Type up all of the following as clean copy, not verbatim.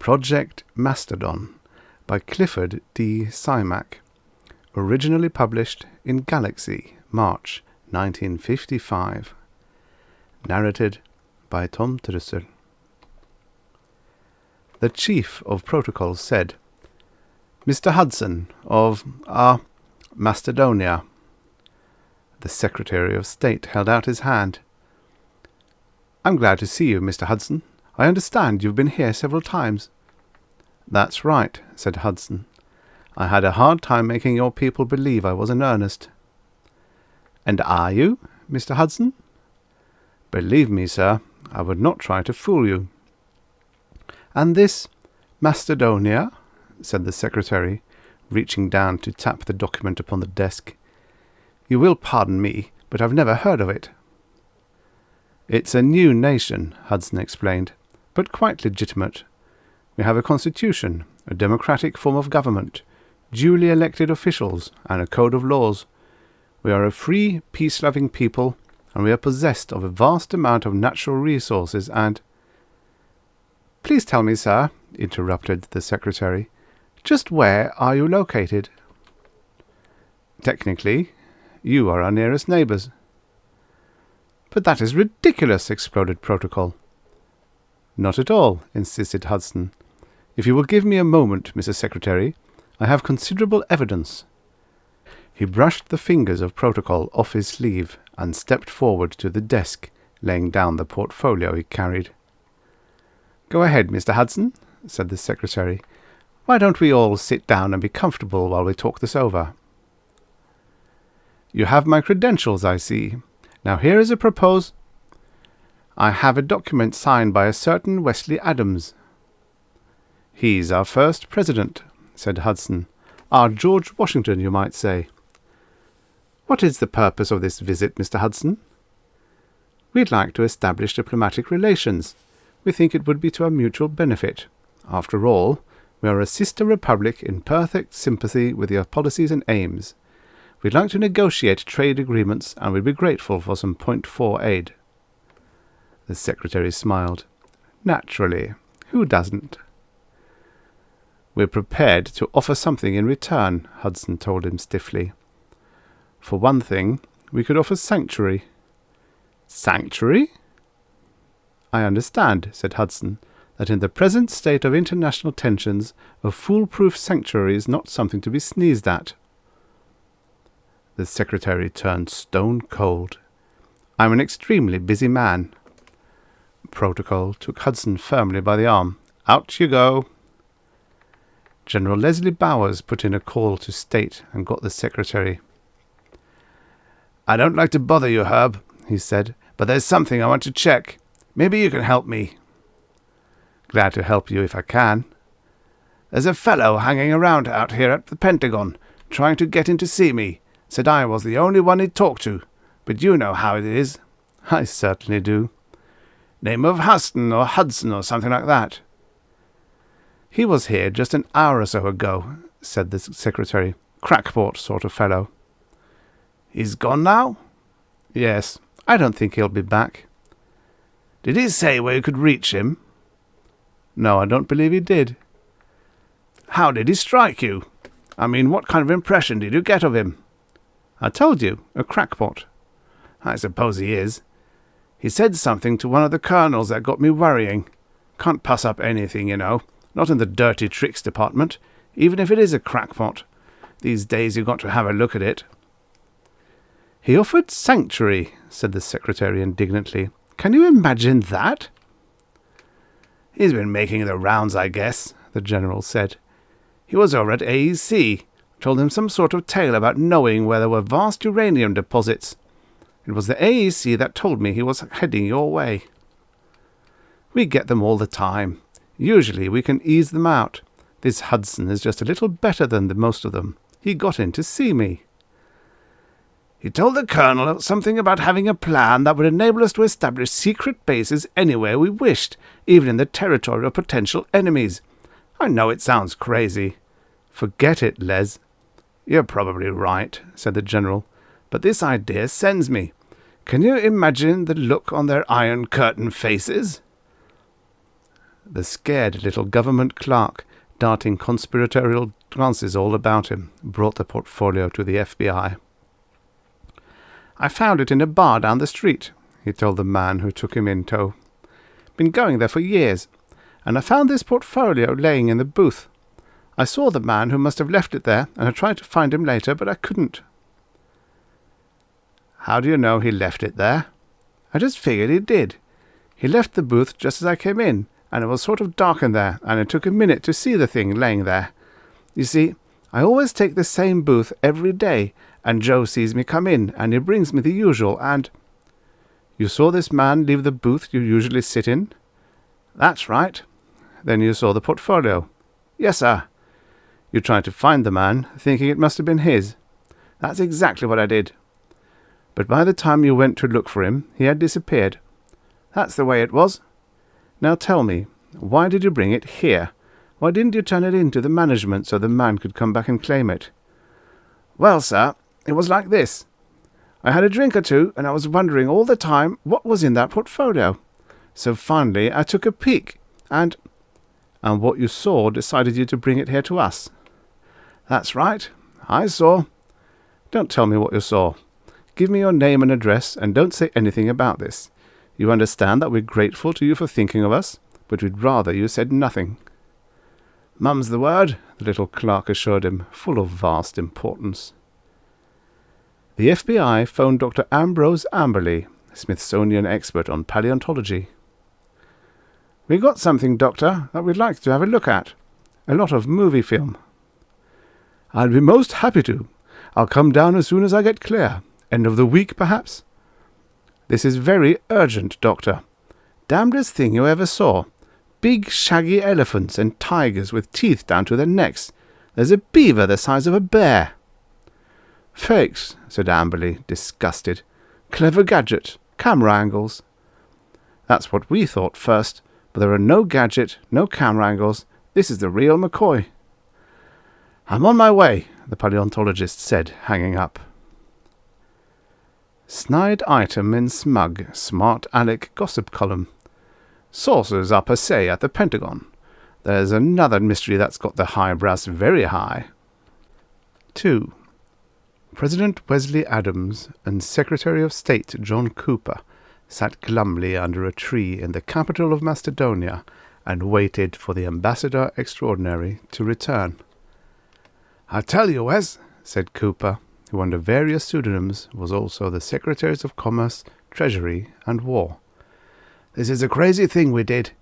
Project Mastodon by Clifford D. Simak, originally published in Galaxy, March 1955. Narrated by Tom Trussell. The Chief of Protocol said, "Mr. Hudson of Mastodonia." The Secretary of State held out his hand. "I'm glad to see you, Mr. Hudson. I understand you've been here several times." "That's right," said Hudson. "I had a hard time making your people believe I was in earnest." "And are you, Mr. Hudson?" "Believe me, sir, I would not try to fool you." "And this Mastodonia?" said the Secretary, reaching down to tap the document upon the desk. "You will pardon me, but I've never heard of it." "It's a new nation," Hudson explained, "but quite legitimate. We have a constitution, a democratic form of government, duly elected officials, and a code of laws. We are a free, peace-loving people, and we are possessed of a vast amount of natural resources and—" "Please tell me, sir," interrupted the Secretary, "just where are you located?" "Technically, you are our nearest neighbours." "But that is ridiculous!" exploded Protocol. "Not at all," insisted Hudson. "If you will give me a moment, Mr. Secretary, I have considerable evidence." He brushed the fingers of Protocol off his sleeve and stepped forward to the desk, laying down the portfolio he carried. "Go ahead, Mr. Hudson," said the Secretary. "Why don't we all sit down and be comfortable while we talk this over?" "You have my credentials, I see. Now here is a I have a document signed by a certain Wesley Adams." "He's our first president," said Hudson. "Our George Washington, you might say." "What is the purpose of this visit, Mr. Hudson?" "We'd like to establish diplomatic relations. We think it would be to our mutual benefit. After all, we are a sister republic in perfect sympathy with your policies and aims. We'd like to negotiate trade agreements, and we'd be grateful for some .4 aid." The Secretary smiled. "Naturally. Who doesn't?" "We're prepared to offer something in return," Hudson told him stiffly. "For one thing, we could offer sanctuary." "Sanctuary?" "I understand," said Hudson, "that in the present state of international tensions, a foolproof sanctuary is not something to be sneezed at." The Secretary turned stone cold. "I'm an extremely busy man." Protocol took Hudson firmly by the arm. "Out you go." General Leslie Bowers put in a call to state and got the Secretary. "I don't like to bother you, Herb," he said, "but there's something I want to check. Maybe you can help me." "Glad to help you if I can." "There's a fellow hanging around out here at the Pentagon, trying to get in to see me. Said I was the only one he'd talk to, but you know how it is." "I certainly do." "Name of Huston or Hudson or something like that." "He was here just an hour or so ago," said the Secretary. "Crackpot sort of fellow." "He's gone now?" "Yes. I don't think he'll be back." "Did he say where you could reach him?" "No, I don't believe he did." "How did he strike you? I mean, what kind of impression did you get of him?" "I told you, a crackpot." "I suppose he is. He said something to one of the colonels that got me worrying. Can't pass up anything, you know. Not in the dirty tricks department, even if it is a crackpot. These days you've got to have a look at it." "He offered sanctuary," said the Secretary indignantly. "Can you imagine that?" "He's been making the rounds, I guess," the General said. "He was over at AEC. Told him some sort of tale about knowing where there were vast uranium deposits. It was the AEC that told me he was heading your way." "We get them all the time. Usually we can ease them out. This Hudson is just a little better than the most of them. He got in to see me." "He told the colonel something about having a plan that would enable us to establish secret bases anywhere we wished, even in the territory of potential enemies. I know it sounds crazy." "Forget it, Les." "You're probably right," said the General, "but this idea sends me. Can you imagine the look on their Iron Curtain faces?" The scared little government clerk, darting conspiratorial glances all about him, brought the portfolio to the FBI. "I found it in a bar down the street," he told the man who took him in tow. "Been going there for years, and I found this portfolio laying in the booth. I saw the man who must have left it there, and I tried to find him later, but I couldn't." "How do you know he left it there?" "I just figured he did. He left the booth just as I came in, and it was sort of dark in there, and it took a minute to see the thing laying there. You see, I always take the same booth every day, and Joe sees me come in, and he brings me the usual, and—" "You saw this man leave the booth you usually sit in?" "That's right." "Then you saw the portfolio?" "Yes, sir." "You tried to find the man, thinking it must have been his?" "That's exactly what I did." "But by the time you went to look for him, he had disappeared?" "That's the way it was." "Now tell me, why did you bring it here? Why didn't you turn it in to the management so the man could come back and claim it?" "Well, sir, it was like this. I had a drink or two, and I was wondering all the time what was in that portfolio. So finally I took a peek, and—" "And what you saw decided you to bring it here to us?" "That's right. I saw—" "Don't tell me what you saw. Give me your name and address, and don't say anything about this. You understand that we're grateful to you for thinking of us, but we'd rather you said nothing." "Mum's the word," the little clerk assured him, full of vast importance. The FBI phoned Dr. Ambrose Amberley, Smithsonian expert on paleontology. "We got something, Doctor, that we'd like to have a look at. A lot of movie film." "I'll be most happy to. I'll come down as soon as I get clear. End of the week, perhaps?" "This is very urgent, Doctor. Damnedest thing you ever saw. Big shaggy elephants and tigers with teeth down to their necks. There's a beaver the size of a bear." "Fakes," said Amberley, disgusted. "Clever gadget. Camera angles." "That's what we thought first, but there are no gadget, no camera angles. This is the real McCoy." "I'm on my way," the paleontologist said, hanging up. Snide item in smug, smart Alec gossip column. Saucers are passé at the Pentagon. There's another mystery that's got the highbrows very high. 2. President Wesley Adams and Secretary of State John Cooper sat glumly under a tree in the capital of Mastodonia and waited for the Ambassador Extraordinary to return. "I tell you, Wes," said Cooper, who under various pseudonyms was also the Secretaries of Commerce, Treasury, and War. "This is a crazy thing we did.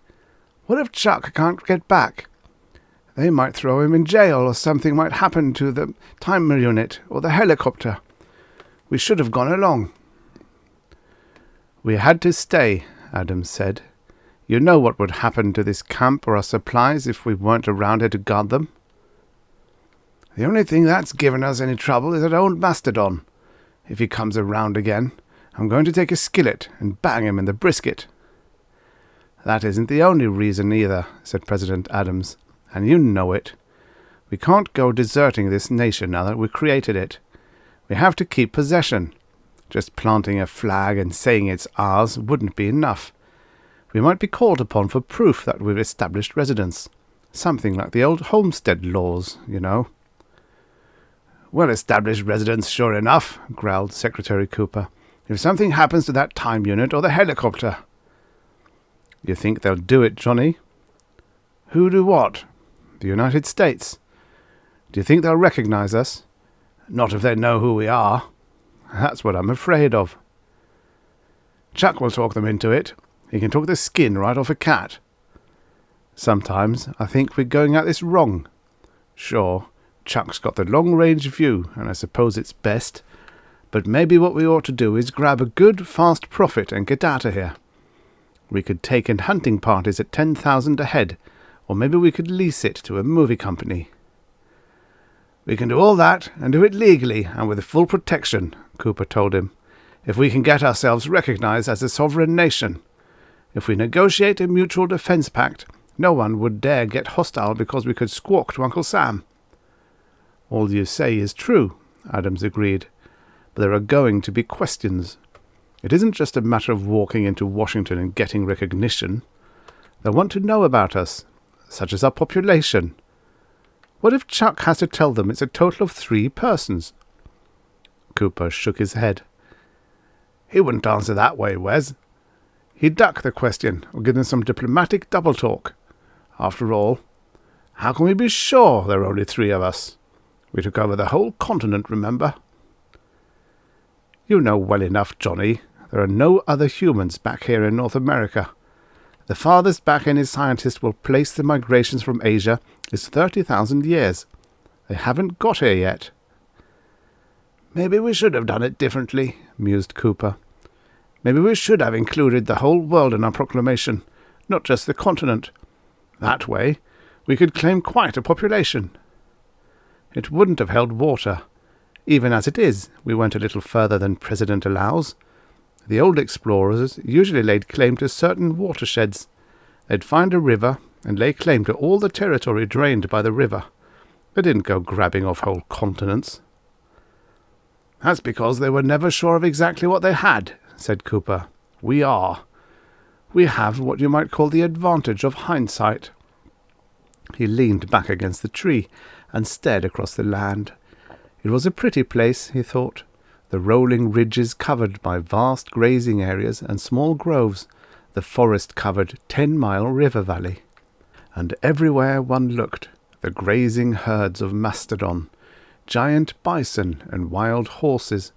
What if Chuck can't get back? They might throw him in jail, or something might happen to the time unit or the helicopter. We should have gone along." "We had to stay," Adams said. "You know what would happen to this camp or our supplies if we weren't around here to guard them?" "The only thing that's given us any trouble is that old Mastodon. If he comes around again, I'm going to take a skillet and bang him in the brisket." "That isn't the only reason either," said President Adams, "and you know it. We can't go deserting this nation now that we've created it. We have to keep possession. Just planting a flag and saying it's ours wouldn't be enough. We might be called upon for proof that we've established residence. Something like the old homestead laws, you know." "Well-established residence, sure enough," growled Secretary Cooper. "If something happens to that time unit or the helicopter." "You think they'll do it, Johnny?" "Who do what?" "The United States. Do you think they'll recognize us?" "Not if they know who we are." "That's what I'm afraid of." "Chuck will talk them into it. He can talk the skin right off a cat." "Sometimes I think we're going at this wrong." "Sure. Chuck's got the long-range view, and I suppose it's best. But maybe what we ought to do is grab a good, fast profit and get out of here. We could take in hunting parties at 10,000 a head, or maybe we could lease it to a movie company." "We can do all that, and do it legally and with full protection," Cooper told him, "if we can get ourselves recognized as a sovereign nation. If we negotiate a mutual defense pact, no one would dare get hostile because we could squawk to Uncle Sam." "All you say is true," Adams agreed, "but there are going to be questions. It isn't just a matter of walking into Washington and getting recognition. They'll want to know about us, such as our population. What if Chuck has to tell them it's a total of 3 persons? Cooper shook his head. He wouldn't answer that way, Wes. He'd duck the question, or give them some diplomatic double-talk. After all, how can we be sure there are only 3 of us? We took over the whole continent, remember? You know well enough, Johnny, there are no other humans back here in North America. The farthest back any scientist will place the migrations from Asia is 30,000 years. They haven't got here yet. Maybe we should have done it differently, mused Cooper. Maybe we should have included the whole world in our proclamation, not just the continent. That way, we could claim quite a population. It wouldn't have held water. Even as it is, we went a little further than precedent allows. The old explorers usually laid claim to certain watersheds. They'd find a river and lay claim to all the territory drained by the river. They didn't go grabbing off whole continents. That's because they were never sure of exactly what they had, said Cooper. We are. We have what you might call the advantage of hindsight. He leaned back against the tree and stared across the land. It was a pretty place, he thought, the rolling ridges covered by vast grazing areas and small groves, the forest-covered 10-mile river valley. And everywhere one looked, the grazing herds of Mastodon, giant bison and wild horses,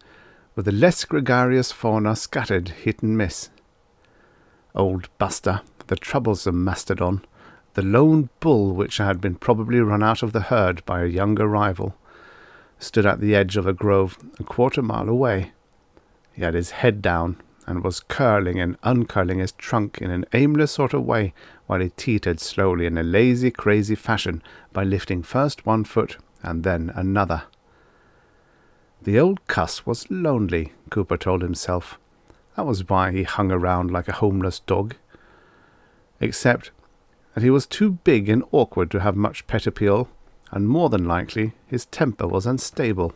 with the less gregarious fauna scattered hit and miss. Old Buster, the troublesome Mastodon, the lone bull which had been probably run out of the herd by a younger rival, stood at the edge of a grove a quarter-mile away. He had his head down and was curling and uncurling his trunk in an aimless sort of way while he teetered slowly in a lazy, crazy fashion by lifting first one foot and then another. The old cuss was lonely, Cooper told himself. That was why he hung around like a homeless dog. Except that he was too big and awkward to have much pet appeal, and more than likely his temper was unstable.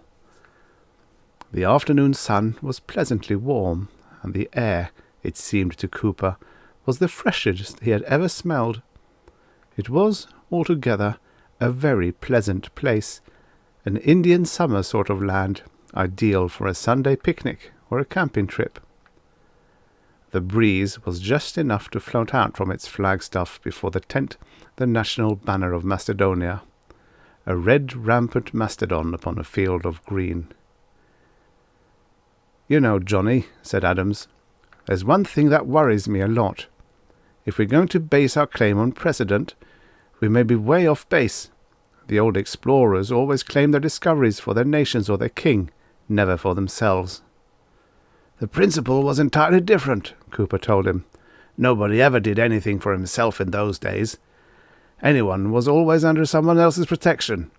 The afternoon sun was pleasantly warm, and the air, it seemed to Cooper, was the freshest he had ever smelled. It was, altogether, a very pleasant place, an Indian summer sort of land, ideal for a Sunday picnic or a camping trip. The breeze was just enough to float out from its flagstaff before the tent the national banner of Mastodonia, a red rampant mastodon upon a field of green. You know, Johnny, said Adams, there's one thing that worries me a lot. If we're going to base our claim on precedent, we may be way off base. The old explorers always claimed their discoveries for their nations or their king, never for themselves. The principle was entirely different, Cooper told him. Nobody ever did anything for himself in those days. Anyone was always under someone else's protection.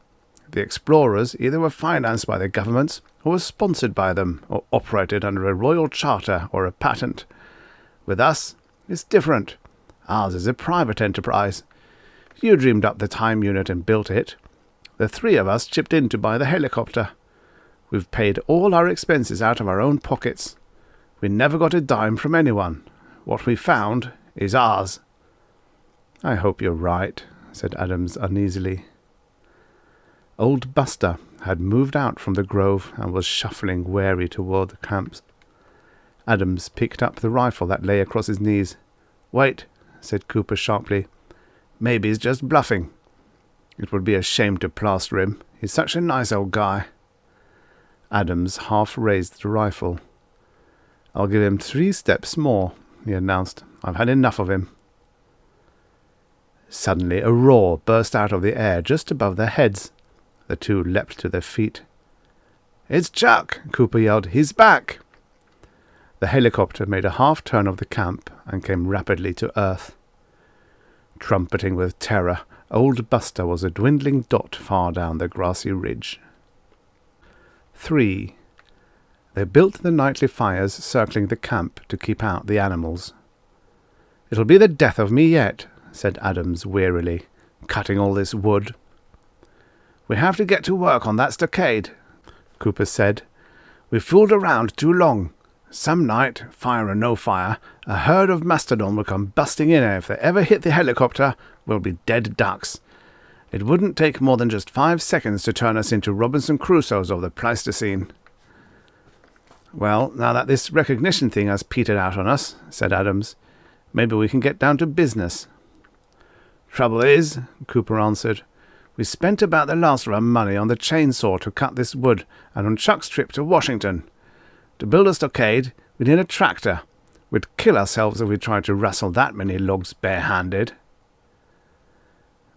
The explorers either were financed by the governments or were sponsored by them or operated under a royal charter or a patent. With us, it's different. Ours is a private enterprise. You dreamed up the time unit and built it. The 3 of us chipped in to buy the helicopter. We've paid all our expenses out of our own pockets. We never got a dime from anyone. What we found is ours. I hope you're right, said Adams uneasily. Old Buster had moved out from the grove and was shuffling wary toward the camps. Adams picked up the rifle that lay across his knees. Wait, said Cooper sharply. Maybe he's just bluffing. It would be a shame to plaster him. He's such a nice old guy. Adams half raised the rifle. I'll give him 3 steps more, he announced. I've had enough of him. Suddenly a roar burst out of the air just above their heads. The 2 leapt to their feet. It's Chuck, Cooper yelled. He's back. The helicopter made a half-turn of the camp and came rapidly to earth. Trumpeting with terror, old Buster was a dwindling dot far down the grassy ridge. 3. They built the nightly fires circling the camp to keep out the animals. It'll be the death of me yet, said Adams wearily, cutting all this wood. We have to get to work on that stockade, Cooper said. We've fooled around too long. Some night, fire or no fire, a herd of Mastodon will come busting in, and if they ever hit the helicopter, we'll be dead ducks. It wouldn't take more than just 5 seconds to turn us into Robinson Crusoes of the Pleistocene. Well, now that this recognition thing has petered out on us, said Adams, maybe we can get down to business. Trouble is, Cooper answered, we spent about the last of our money on the chainsaw to cut this wood and on Chuck's trip to Washington. To build a stockade, we need a tractor. We'd kill ourselves if we tried to rustle that many logs barehanded.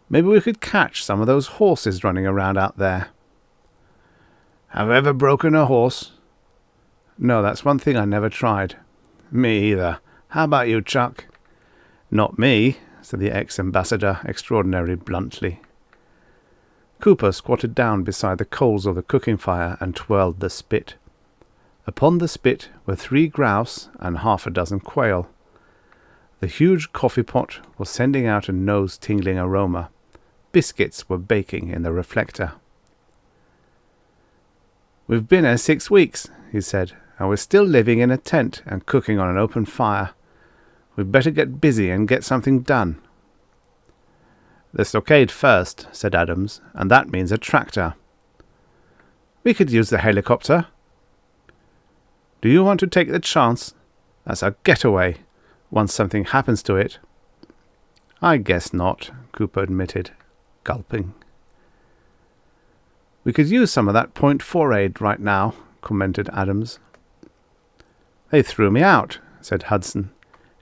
Maybe we could catch some of those horses running around out there. Have you ever broken a horse? No, that's one thing I never tried. Me either. How about you, Chuck? Not me, said the ex-ambassador extraordinary bluntly. Cooper squatted down beside the coals of the cooking fire and twirled the spit. Upon the spit were 3 grouse and 6 quail. The huge coffee pot was sending out a nose-tingling aroma. Biscuits were baking in the reflector. We've been here 6 weeks, he said, and we're still living in a tent and cooking on an open fire. We'd better get busy and get something done. The stockade first, said Adams, and that means a tractor. We could use the helicopter. Do you want to take the chance? That's our getaway, once something happens to it. I guess not, Cooper admitted, gulping. We could use some of that .4 aid right now, commented Adams. They threw me out, said Hudson.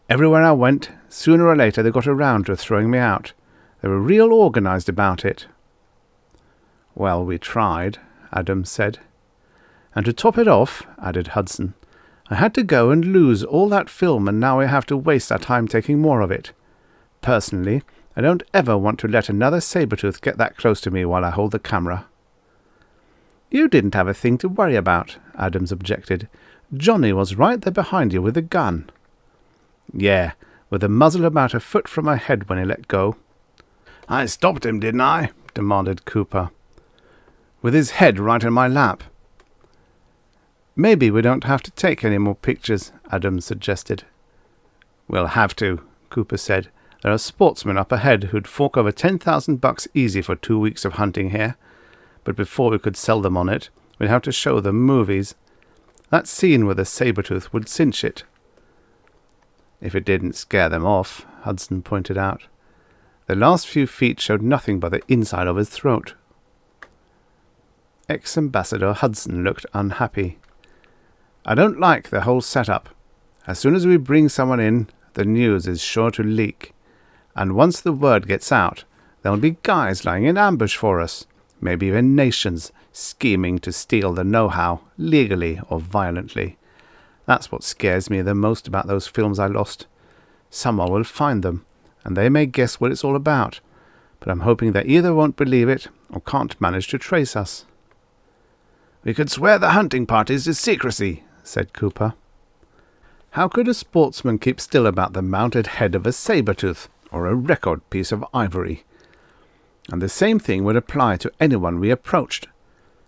Everywhere I went, sooner or later they got around to throwing me out. They were real organized about it. Well, we tried, Adams said. And to top it off, added Hudson, I had to go and lose all that film, and now we have to waste our time taking more of it. Personally, I don't ever want to let another saber-tooth get that close to me while I hold the camera. You didn't have a thing to worry about, Adams objected. Johnny was right there behind you with a gun. Yeah, with the muzzle about a foot from my head when he let go. I stopped him, didn't I? Demanded Cooper. With his head right in my lap. Maybe we don't have to take any more pictures, Adams suggested. We'll have to, Cooper said. There are sportsmen up ahead who'd fork over $10,000 easy for 2 weeks of hunting here. But before we could sell them on it, we'd have to show them movies. That scene with the saber-tooth would cinch it. If it didn't scare them off, Hudson pointed out. The last few feet showed nothing but the inside of his throat. Ex-Ambassador Hudson looked unhappy. I don't like the whole setup. As soon as we bring someone in, the news is sure to leak. And once the word gets out, there'll be guys lying in ambush for us, maybe even nations, scheming to steal the know-how, legally or violently. That's what scares me the most about those films I lost. Someone will find them, and they may guess what it's all about, but I'm hoping they either won't believe it or can't manage to trace us. We could swear the hunting parties to secrecy, said Cooper. How could a sportsman keep still about the mounted head of a saber-tooth or a record piece of ivory? And the same thing would apply to anyone we approached.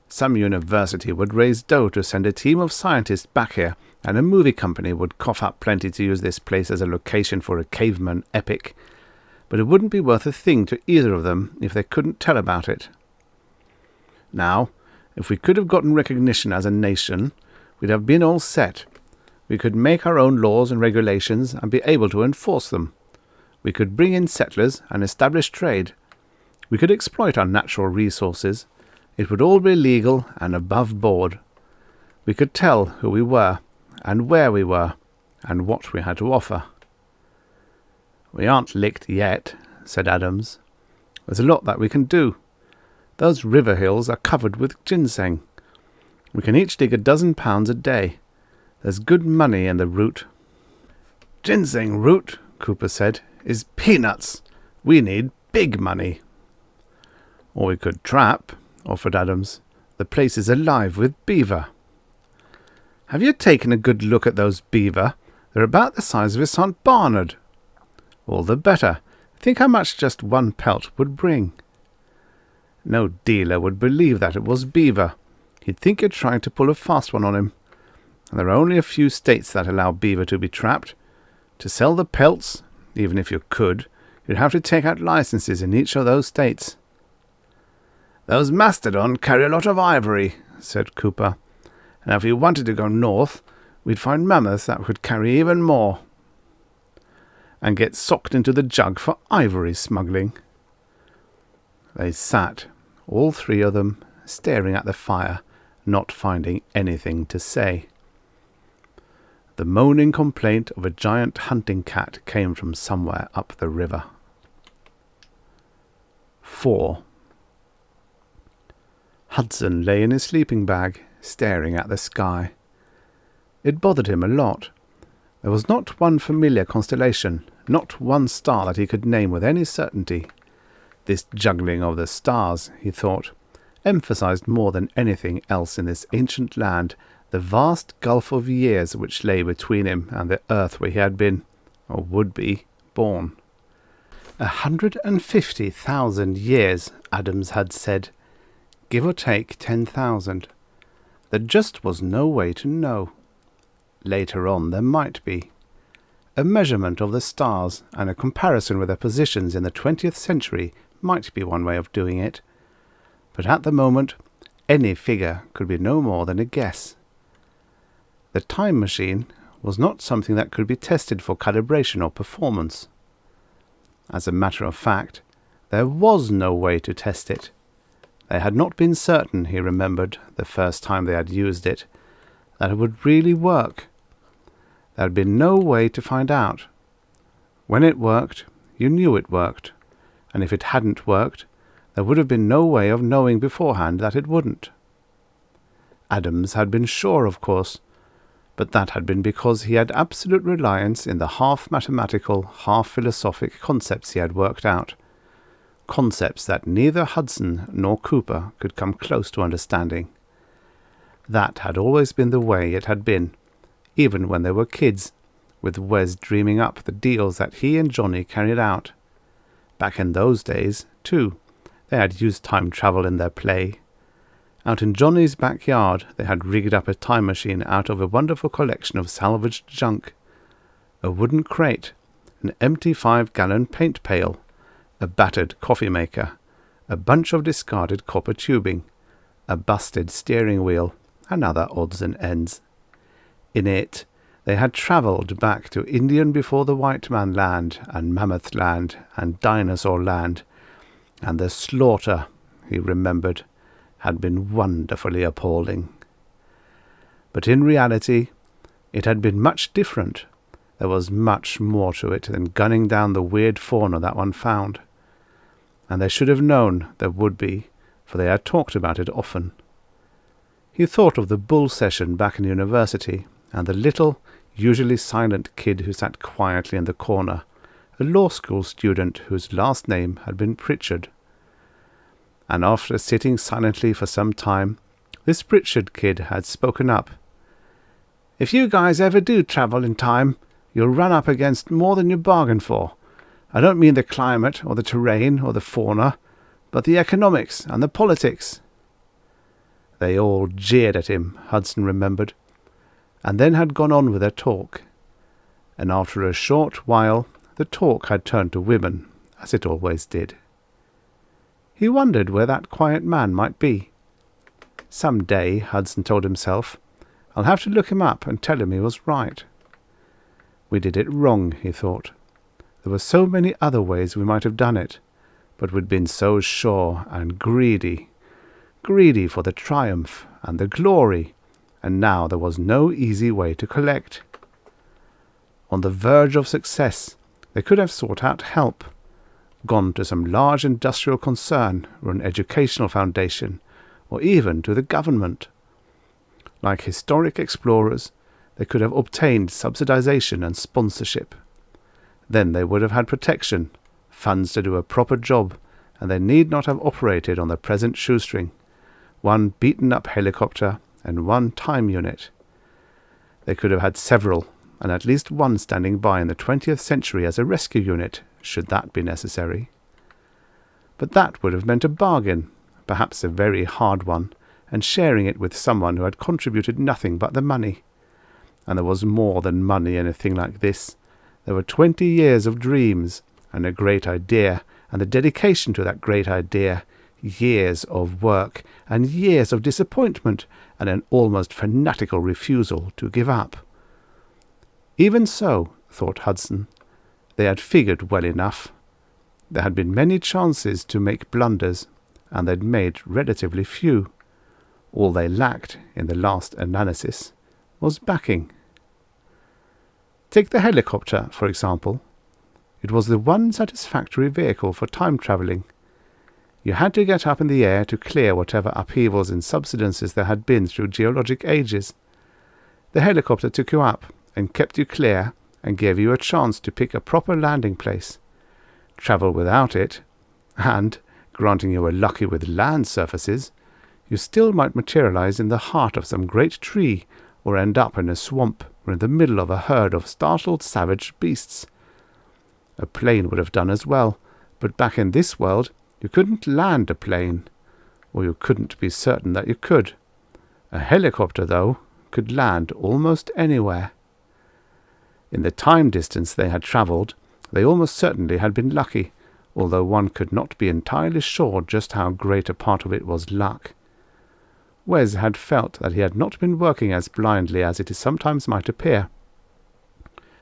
Some university would raise dough to send a team of scientists back here, and a movie company would cough up plenty to use this place as a location for a caveman epic. But it wouldn't be worth a thing to either of them if they couldn't tell about it. Now, if we could have gotten recognition as a nation, we'd have been all set. We could make our own laws and regulations and be able to enforce them. We could bring in settlers and establish trade. We could exploit our natural resources. It would all be legal and above board. We could tell who we were, and where we were, and what we had to offer. We aren't licked yet, said Adams. There's a lot that we can do. Those river hills are covered with ginseng. We can each dig 12 pounds a day. There's good money in the root. Ginseng root, Cooper said, is peanuts. We need big money. Or we could trap, offered Adams. The place is alive with beaver. Have you taken a good look at those beaver? They're about the size of a St. Bernard. All the better. Think how much just one pelt would bring. No dealer would believe that it was beaver. He'd think you're trying to pull a fast one on him. and there are only a few states that allow beaver to be trapped. To sell the pelts, even if you could, you'd have to take out licenses in each of those states." "Those Mastodon carry a lot of ivory," said Cooper, "and if we wanted to go north, we'd find mammoths that could carry even more." "And get socked into the jug for ivory smuggling." They sat, all three of them, staring at the fire, not finding anything to say. The moaning complaint of a giant hunting cat came from somewhere up the river. 4. Hudson lay in his sleeping bag, staring at the sky. It bothered him a lot. There was not one familiar constellation, not one star that he could name with any certainty. This juggling of the stars, he thought, emphasized more than anything else in this ancient land the vast gulf of years which lay between him and the earth where he had been, or would be, born. 150,000 years, Adams had said, give or take 10,000. There just was no way to know. Later on there might be. A measurement of the stars and a comparison with their positions in the 20th century might be one way of doing it. But at the moment, any figure could be no more than a guess. The time machine was not something that could be tested for calibration or performance. As a matter of fact, there was no way to test it. They had not been certain, he remembered, the first time they had used it, that it would really work. There had been no way to find out. When it worked, you knew it worked, and if it hadn't worked, there would have been no way of knowing beforehand that it wouldn't. Adams had been sure, of course, but that had been because he had absolute reliance in the half-mathematical, half-philosophic concepts he had worked out, concepts that neither Hudson nor Cooper could come close to understanding. That had always been the way it had been, even when they were kids, with Wes dreaming up the deals that he and Johnny carried out. Back in those days, too, they had used time travel in their play. Out in Johnny's backyard they had rigged up a time machine out of a wonderful collection of salvaged junk. A wooden crate, an empty 5-gallon paint pail, a battered coffee maker, a bunch of discarded copper tubing, a busted steering wheel, and other odds and ends. In it they had travelled back to Indian before the white man land, and mammoth land, and dinosaur land, and the slaughter, he remembered, had been wonderfully appalling. But in reality, it had been much different. There was much more to it than gunning down the weird fauna that one found. And they should have known there would be, for they had talked about it often. He thought of the bull session back in university, and the little, usually silent kid who sat quietly in the corner, a law school student whose last name had been Pritchard. And after sitting silently for some time, this Pritchard kid had spoken up. "If you guys ever do travel in time, you'll run up against more than you bargained for. I don't mean the climate or the terrain or the fauna, but the economics and the politics." They all jeered at him, Hudson remembered, and then had gone on with their talk. And after a short while the talk had turned to women, as it always did. He wondered where that quiet man might be. Some day, Hudson told himself, I'll have to look him up and tell him he was right. We did it wrong, he thought. There were so many other ways we might have done it, but we'd been so sure and greedy for the triumph and the glory, and now there was no easy way to collect. On the verge of success, they could have sought out help, gone to some large industrial concern or an educational foundation, or even to the government. Like historic explorers, they could have obtained subsidization and sponsorship. Then they would have had protection, funds to do a proper job, and they need not have operated on the present shoestring, one beaten-up helicopter and one time unit. They could have had several, and at least one standing by in the 20th century as a rescue unit, should that be necessary. But that would have meant a bargain, perhaps a very hard one, and sharing it with someone who had contributed nothing but the money. And there was more than money in a thing like this. There were 20 years of dreams, and a great idea, and the dedication to that great idea, years of work, and years of disappointment, and an almost fanatical refusal to give up. Even so, thought Hudson, they had figured well enough. There had been many chances to make blunders, and they'd made relatively few. All they lacked, in the last analysis, was backing. Take the helicopter, for example. It was the one satisfactory vehicle for time travelling. You had to get up in the air to clear whatever upheavals and subsidences there had been through geologic ages. The helicopter took you up and kept you clear and gave you a chance to pick a proper landing place. Travel without it, and, granting you were lucky with land surfaces, you still might materialize in the heart of some great tree or end up in a swamp or in the middle of a herd of startled savage beasts. A plane would have done as well, but back in this world you couldn't land a plane, or you couldn't be certain that you could. A helicopter, though, could land almost anywhere. In the time distance they had travelled, they almost certainly had been lucky, although one could not be entirely sure just how great a part of it was luck. Wes had felt that he had not been working as blindly as it sometimes might appear.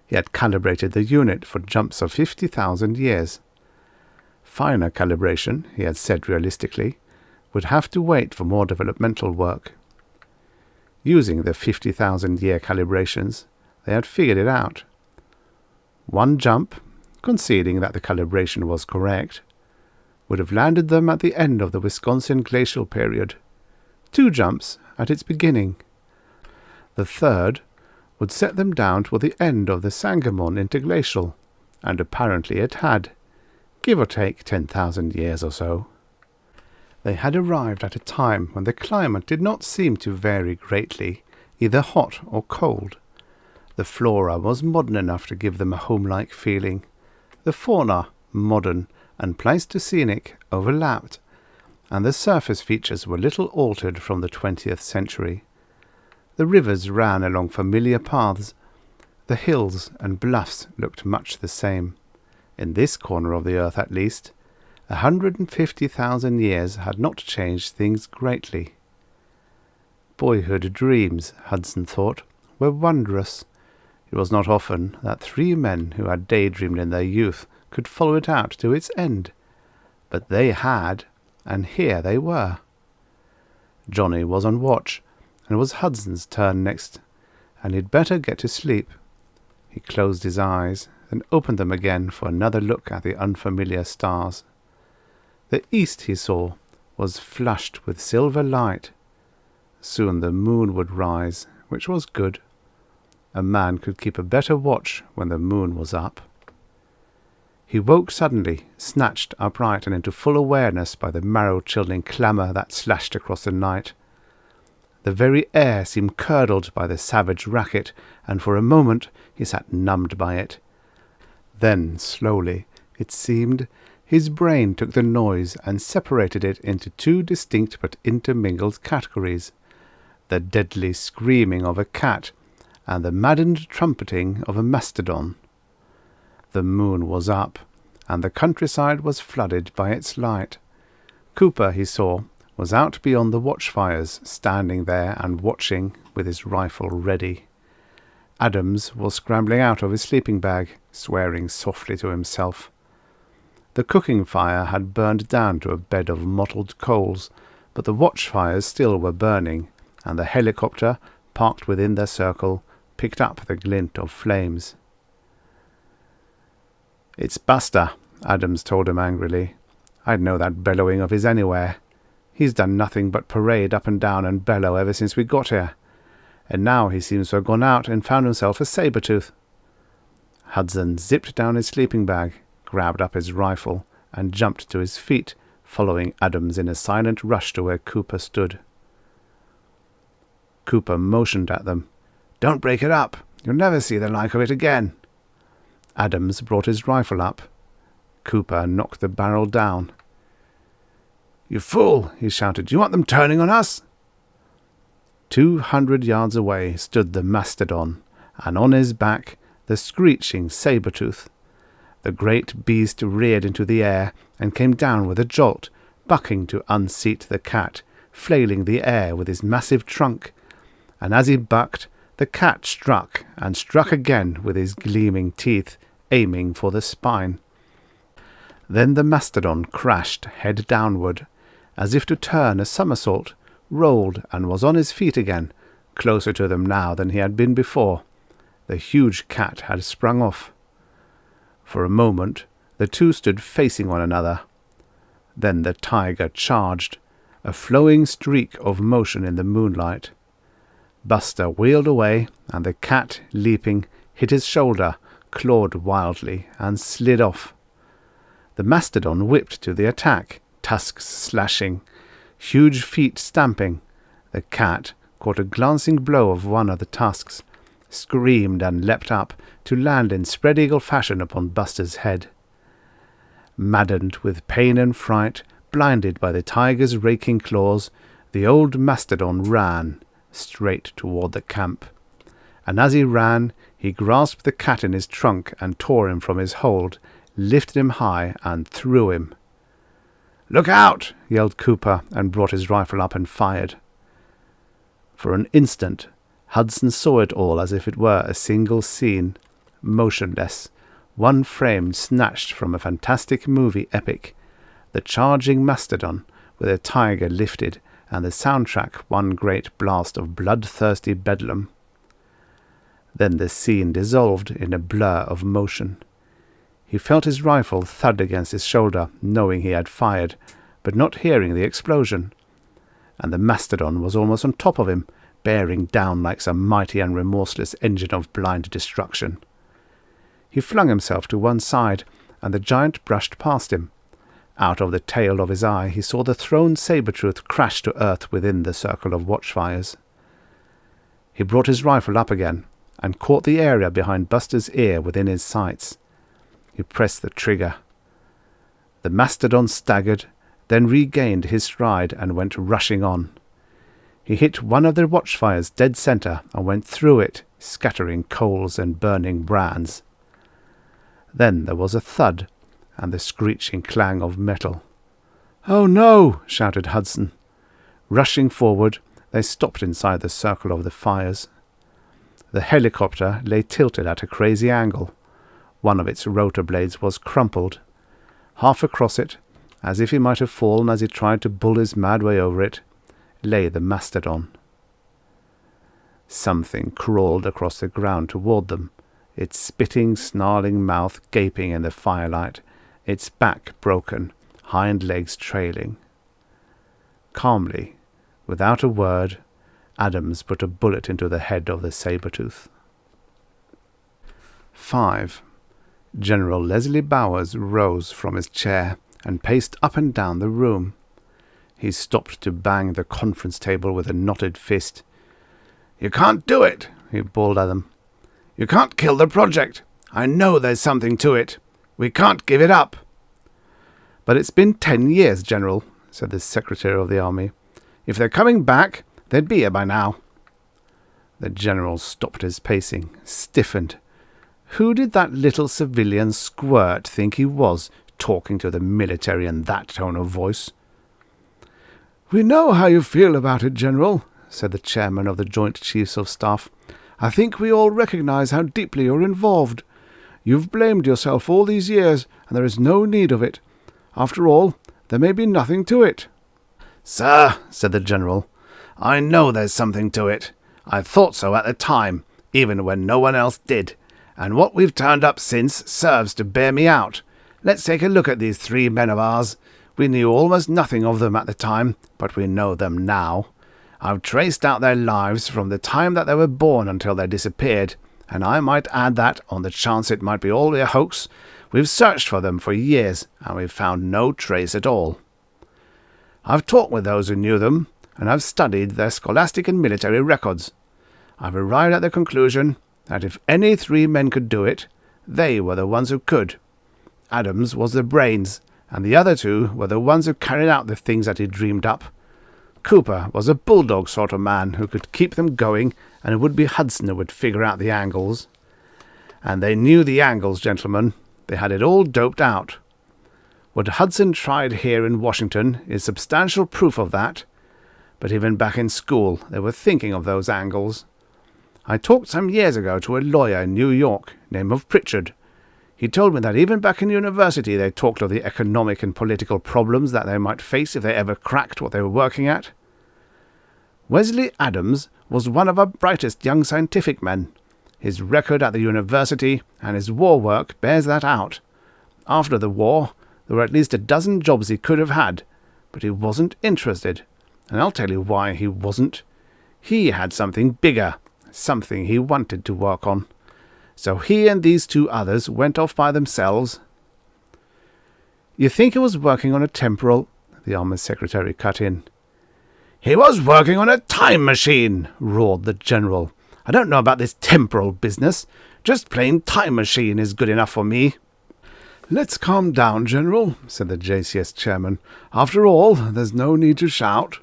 He had calibrated the unit for jumps of 50,000 years. Finer calibration, he had said realistically, would have to wait for more developmental work. Using the 50,000-year calibrations, they had figured it out. One jump, conceding that the calibration was correct, would have landed them at the end of the Wisconsin glacial period. 2 jumps at its beginning. The third would set them down toward the end of the Sangamon interglacial, and apparently it had, give or take 10,000 years or so. They had arrived at a time when the climate did not seem to vary greatly, either hot or cold. The flora was modern enough to give them a home-like feeling. The fauna, modern and Pleistocenic, overlapped, and the surface features were little altered from the 20th century. The rivers ran along familiar paths. The hills and bluffs looked much the same. In this corner of the earth, at least, 150,000 years had not changed things greatly. Boyhood dreams, Hudson thought, were wondrous. It was not often that 3 men who had daydreamed in their youth could follow it out to its end. But they had, and here they were. Johnny was on watch, and it was Hudson's turn next, and he'd better get to sleep. He closed his eyes, then opened them again for another look at the unfamiliar stars. The east, he saw, was flushed with silver light. Soon the moon would rise, which was good. A man could keep a better watch when the moon was up. He woke suddenly, snatched upright and into full awareness by the marrow-chilling clamour that slashed across the night. The very air seemed curdled by the savage racket, and for a moment he sat numbed by it. Then, slowly, it seemed, his brain took the noise and separated it into 2 distinct but intermingled categories: the deadly screaming of a cat and the maddened trumpeting of a mastodon. The moon was up, and the countryside was flooded by its light. Cooper, he saw, was out beyond the watchfires, standing there and watching with his rifle ready. Adams was scrambling out of his sleeping bag, swearing softly to himself. The cooking fire had burned down to a bed of mottled coals, but the watchfires still were burning, and the helicopter, parked within their circle, picked up the glint of flames. "It's Buster," Adams told him angrily. "I'd know that bellowing of his anywhere. He's done nothing but parade up and down and bellow ever since we got here. And now he seems to have gone out and found himself a saber-tooth." Hudson zipped down his sleeping bag, grabbed up his rifle, and jumped to his feet, following Adams in a silent rush to where Cooper stood. Cooper motioned at them. "Don't break it up. You'll never see the like of it again." Adams brought his rifle up. Cooper knocked the barrel down. "You fool!" he shouted. "Do you want them turning on us?" 200 yards away stood the Mastodon, and on his back the screeching saber-tooth. The great beast reared into the air and came down with a jolt, bucking to unseat the cat, flailing the air with his massive trunk. And as he bucked, the cat struck, and struck again with his gleaming teeth, aiming for the spine. Then the Mastodon crashed head downward, as if to turn a somersault, rolled, and was on his feet again, closer to them now than he had been before. The huge cat had sprung off. For a moment the two stood facing one another. Then the tiger charged, a flowing streak of motion in the moonlight. Buster wheeled away, and the cat, leaping, hit his shoulder, clawed wildly, and slid off. The Mastodon whipped to the attack, tusks slashing, huge feet stamping. The cat caught a glancing blow of one of the tusks, screamed and leapt up to land in spread-eagle fashion upon Buster's head. Maddened with pain and fright, blinded by the tiger's raking claws, the old Mastodon ran straight toward the camp. And as he ran, he grasped the cat in his trunk and tore him from his hold, lifted him high, and threw him. "Look out!" yelled Cooper, and brought his rifle up and fired. For an instant Hudson saw it all as if it were a single scene, motionless, one frame snatched from a fantastic movie epic, the charging Mastodon with a tiger lifted, and the soundtrack one great blast of bloodthirsty bedlam. Then the scene dissolved in a blur of motion. He felt his rifle thud against his shoulder, knowing he had fired, but not hearing the explosion. And the Mastodon was almost on top of him, bearing down like some mighty and remorseless engine of blind destruction. He flung himself to one side, and the giant brushed past him. Out of the tail of his eye he saw the thrown saber-tooth crash to earth within the circle of watchfires. He brought his rifle up again, and caught the area behind Buster's ear within his sights. He pressed the trigger. The Mastodon staggered, then regained his stride and went rushing on. He hit one of the watchfires dead center and went through it, scattering coals and burning brands. Then there was a thud, and the screeching clang of metal. "Oh no!" shouted Hudson. Rushing forward, they stopped inside the circle of the fires. The helicopter lay tilted at a crazy angle. One of its rotor blades was crumpled. Half across it, as if he might have fallen as he tried to bull his mad way over it, lay the Mastodon. Something crawled across the ground toward them, its spitting, snarling mouth gaping in the firelight, its back broken, hind legs trailing. Calmly, without a word, Adams put a bullet into the head of the saber-tooth. 5. General Leslie Bowers rose from his chair and paced up and down the room. He stopped to bang the conference table with a knotted fist. "You can't do it," he bawled at them. "You can't kill the project. I know there's something to it. We can't give it up." "But it's been 10 years, General," said the Secretary of the Army. "If they're coming back, they'd be here by now." The General stopped his pacing, stiffened. Who did that little civilian squirt think he was, talking to the military in that tone of voice? "We know how you feel about it, General," said the chairman of the Joint Chiefs of Staff. "I think we all recognize how deeply you're involved. You've blamed yourself all these years, and there is no need of it. After all, there may be nothing to it." "Sir," said the General, "I know there's something to it. I thought so at the time, even when no one else did. And what we've turned up since serves to bear me out. Let's take a look at these 3 men of ours. We knew almost nothing of them at the time, but we know them now. I've traced out their lives from the time that they were born until they disappeared, and I might add that, on the chance it might be all a hoax, we've searched for them for years, and we've found no trace at all. I've talked with those who knew them, and I've studied their scholastic and military records. I've arrived at the conclusion that if any 3 men could do it, they were the ones who could. Adams was the brains, and the other 2 were the ones who carried out the things that he dreamed up. Cooper was a bulldog sort of man who could keep them going, and it would be Hudson who would figure out the angles. And they knew the angles, gentlemen. They had it all doped out. What Hudson tried here in Washington is substantial proof of that. But even back in school, they were thinking of those angles. I talked some years ago to a lawyer in New York, named of Pritchard. He told me that even back in university they talked of the economic and political problems that they might face if they ever cracked what they were working at. Wesley Adams was one of our brightest young scientific men. His record at the university and his war work bears that out. After the war, there were at least a dozen jobs he could have had, but he wasn't interested. And I'll tell you why he wasn't. He had something bigger, something he wanted to work on. So he and these two others went off by themselves. You think he was working on a temporal? The Army Secretary cut in. He was working on a time machine, roared the General. I don't know about this temporal business. Just plain time machine is good enough for me. Let's calm down, General, said the JCS chairman. After all, there's no need to shout.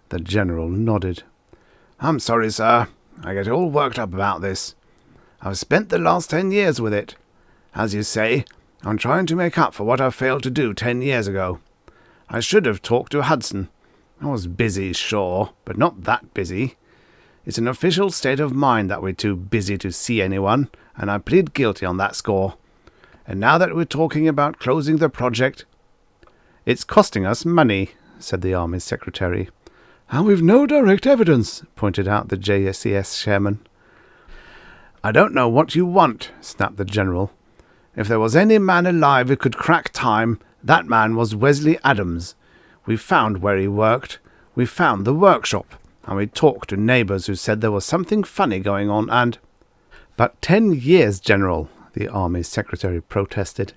The General nodded. I'm sorry, sir. I get all worked up about this. I've spent the last 10 years with it. As you say, I'm trying to make up for what I failed to do 10 years ago. I should have talked to Hudson. I was busy, sure, but not that busy. It's an official state of mind that we're too busy to see anyone, and I plead guilty on that score. And now that we're talking about closing the project... It's costing us money, said the Army Secretary. And we've no direct evidence, pointed out the JCS chairman. I don't know what you want, snapped the General. If there was any man alive who could crack time, that man was Wesley Adams. We found where he worked. We found the workshop. And we talked to neighbours who said there was something funny going on and... But 10 years, General, the Army Secretary protested.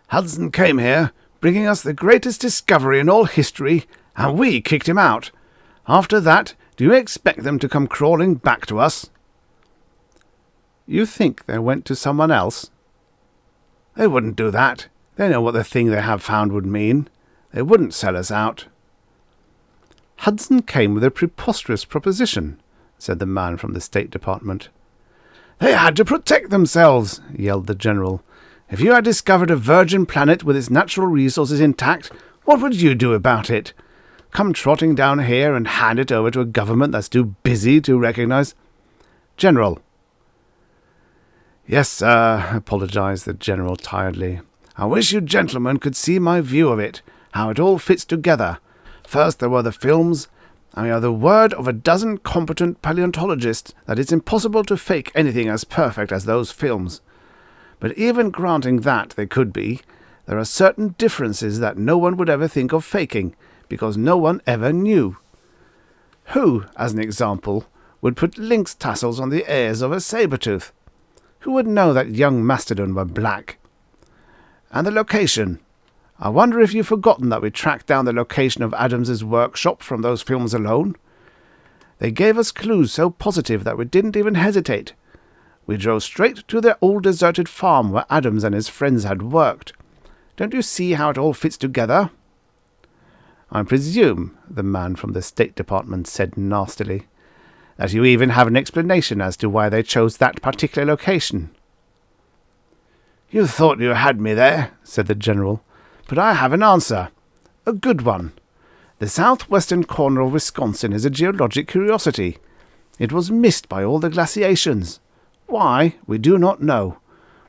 Hudson came here, bringing us the greatest discovery in all history, and we kicked him out. After that, do you expect them to come crawling back to us? You think they went to someone else? They wouldn't do that. They know what the thing they have found would mean. They wouldn't sell us out. Hudson came with a preposterous proposition, said the man from the State Department. They had to protect themselves, yelled the General. If you had discovered a virgin planet with its natural resources intact, what would you do about it? Come trotting down here and hand it over to a government that's too busy to recognize... General. Yes, sir, apologized the General tiredly. I wish you gentlemen could see my view of it, how it all fits together. First there were the films, and we have the word of a dozen competent paleontologists that it's impossible to fake anything as perfect as those films. But even granting that they could be, there are certain differences that no one would ever think of faking, because no one ever knew. Who, as an example, would put lynx tassels on the ears of a saber-tooth? Who would know that young Mastodon were black? And the location. I wonder if you've forgotten that we tracked down the location of Adams's workshop from those films alone? They gave us clues so positive that we didn't even hesitate. We drove straight to the old deserted farm where Adams and his friends had worked. Don't you see how it all fits together? I presume, the man from the State Department said nastily, that you even have an explanation as to why they chose that particular location. You thought you had me there, said the General, but I have an answer. A good one. The southwestern corner of Wisconsin is a geologic curiosity. It was missed by all the glaciations. Why, we do not know.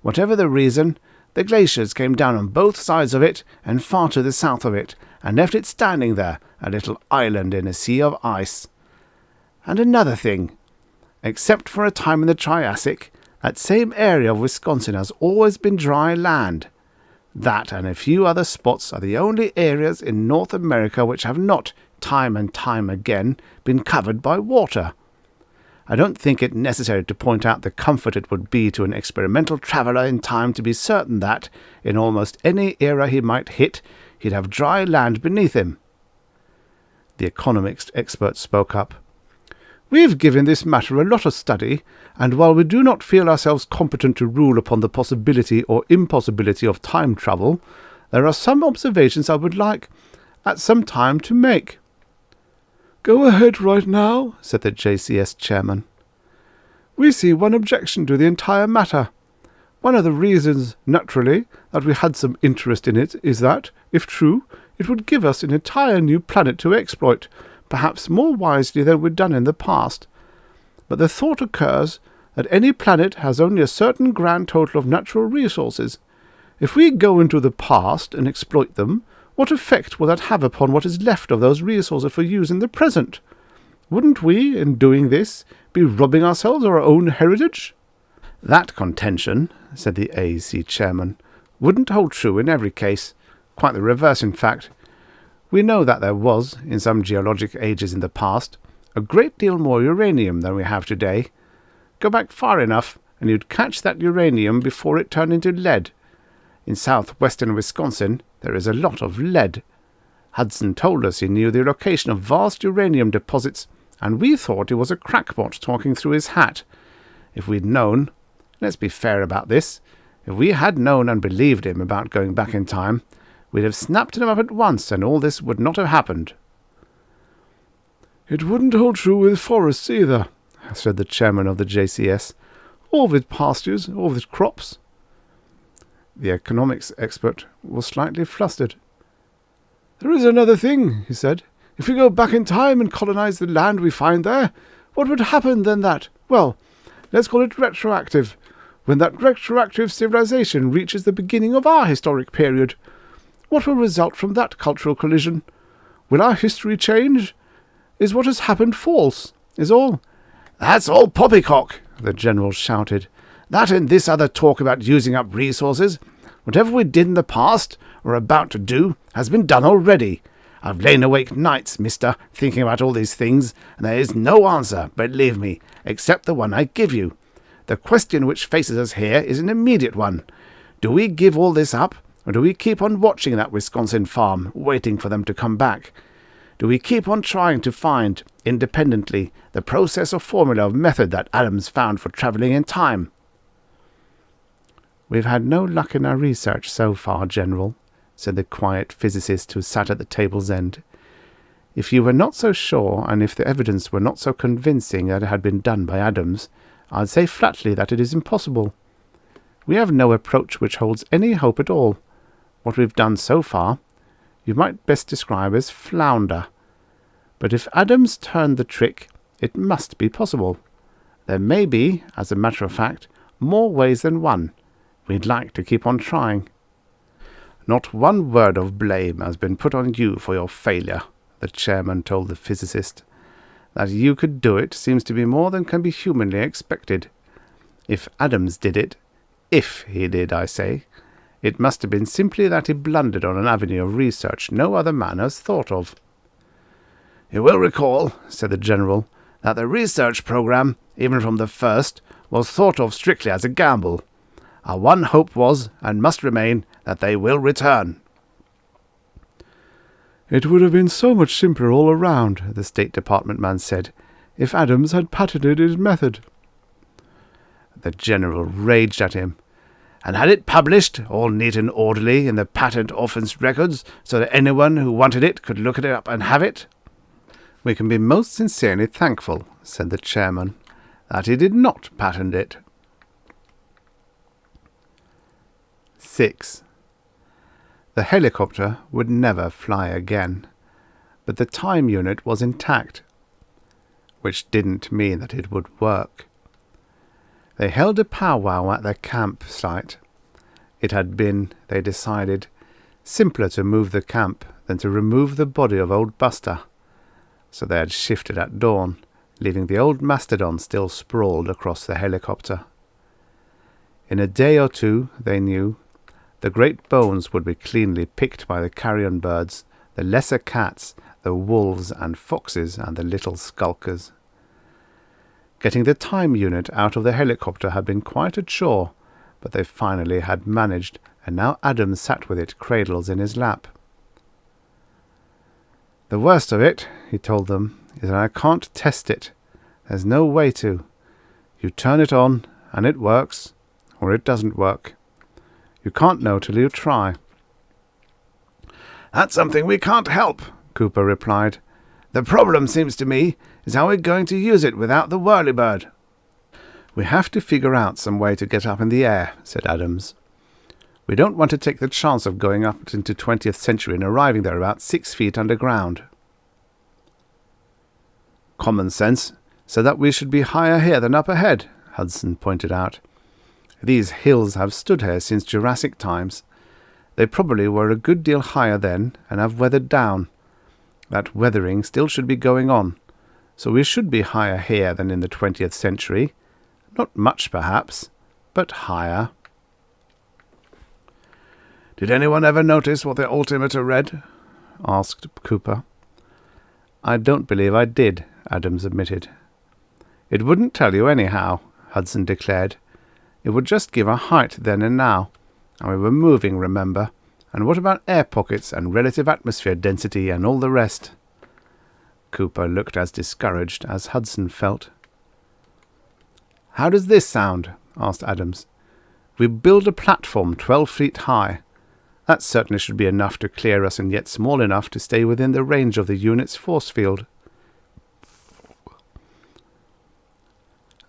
Whatever the reason, the glaciers came down on both sides of it and far to the south of it, and left it standing there, a little island in a sea of ice. And another thing. Except for a time in the Triassic, that same area of Wisconsin has always been dry land. That and a few other spots are the only areas in North America which have not, time and time again, been covered by water. I don't think it necessary to point out the comfort it would be to an experimental traveller in time to be certain that, in almost any era he might hit, he'd have dry land beneath him. The economics expert spoke up. We've given this matter a lot of study, and while we do not feel ourselves competent to rule upon the possibility or impossibility of time travel, there are some observations I would like, at some time, to make. "Go ahead right now," said the JCS chairman. "We see one objection to the entire matter. One of the reasons, naturally, that we had some interest in it is that, if true, it would give us an entire new planet to exploit, perhaps more wisely than we'd done in the past. But the thought occurs that any planet has only a certain grand total of natural resources. If we go into the past and exploit them, what effect will that have upon what is left of those resources for use in the present? Wouldn't we, in doing this, be robbing ourselves of our own heritage?" "That contention," said the AEC chairman, "wouldn't hold true in every case. Quite the reverse, in fact. We know that there was, in some geologic ages in the past, a great deal more uranium than we have today. Go back far enough, and you'd catch that uranium before it turned into lead. In southwestern Wisconsin, there is a lot of lead. Hudson told us he knew the location of vast uranium deposits, and we thought he was a crackpot talking through his hat. If we'd known, let's be fair about this, if we had known and believed him about going back in time, we'd have snapped him up at once, and all this would not have happened." "It wouldn't hold true with forests either," said the chairman of the JCS, "or with pastures, or with crops." The economics expert was slightly flustered. "There is another thing," he said. "If we go back in time and colonize the land we find there, what would happen then that, well, let's call it retroactive, when that retroactive civilization reaches the beginning of our historic period? What will result from that cultural collision? Will our history change? Is what has happened false? Is all—" "That's all poppycock," the general shouted. "That and this other talk about using up resources. Whatever we did in the past, or are about to do, has been done already. I've lain awake nights, mister, thinking about all these things, and there is no answer, believe me, except the one I give you. The question which faces us here is an immediate one. Do we give all this up, or do we keep on watching that Wisconsin farm, waiting for them to come back? Do we keep on trying to find, independently, the process or formula of method that Adams found for travelling in time?" "We've had no luck in our research so far, General," said the quiet physicist who sat at the table's end. "If you were not so sure, and if the evidence were not so convincing that it had been done by Adams, I'd say flatly that it is impossible. We have no approach which holds any hope at all. What we've done so far, you might best describe as flounder. But if Adams turned the trick, it must be possible. There may be, as a matter of fact, more ways than one. We'd like to keep on trying." "Not one word of blame has been put on you for your failure," the chairman told the physicist. "That you could do it seems to be more than can be humanly expected. If Adams did it, if he did, I say, it must have been simply that he blundered on an avenue of research no other man has thought of." "You will recall," said the general, "that the research program, even from the first, was thought of strictly as a gamble. Our one hope was, and must remain, that they will return." "It would have been so much simpler all around," the State Department man said, "if Adams had patented his method." The general raged at him. "And had it published, all neat and orderly, in the Patent Office records, so that anyone who wanted it could look it up and have it?" "We can be most sincerely thankful," said the chairman, "that he did not patent it." 6. The helicopter would never fly again, but the time unit was intact, which didn't mean that it would work. They held a powwow at their campsite. It had been, they decided, simpler to move the camp than to remove the body of old Buster, so they had shifted at dawn, leaving the old Mastodon still sprawled across the helicopter. In a day or two, they knew, the great bones would be cleanly picked by the carrion birds, the lesser cats, the wolves and foxes, and the little skulkers. Getting the time unit out of the helicopter had been quite a chore, but they finally had managed, and now Adam sat with it cradled in his lap. "The worst of it," he told them, "is that I can't test it. There's no way to. You turn it on, and it works, or it doesn't work. You can't know till you try." "That's something we can't help," Cooper replied. The problem, seems to me, is how we're going to use it without the whirlybird. We have to figure out some way to get up in the air, said Adams. We don't want to take the chance of going up into 20th century and arriving there about 6 feet underground. Common sense, so that we should be higher here than up ahead, Hudson pointed out. These hills have stood here since Jurassic times. They probably were a good deal higher then and have weathered down. That weathering still should be going on, so we should be higher here than in the 20th century. Not much, perhaps, but higher. Did anyone ever notice what the altimeter read? Asked Cooper. I don't believe I did, Adams admitted. It wouldn't tell you anyhow, Hudson declared. It would just give a height then and now. And we were moving, remember. And what about air pockets and relative atmosphere density and all the rest? Cooper looked as discouraged as Hudson felt. How does this sound? Asked Adams. We build a platform 12 feet high. That certainly should be enough to clear us and yet small enough to stay within the range of the unit's force field.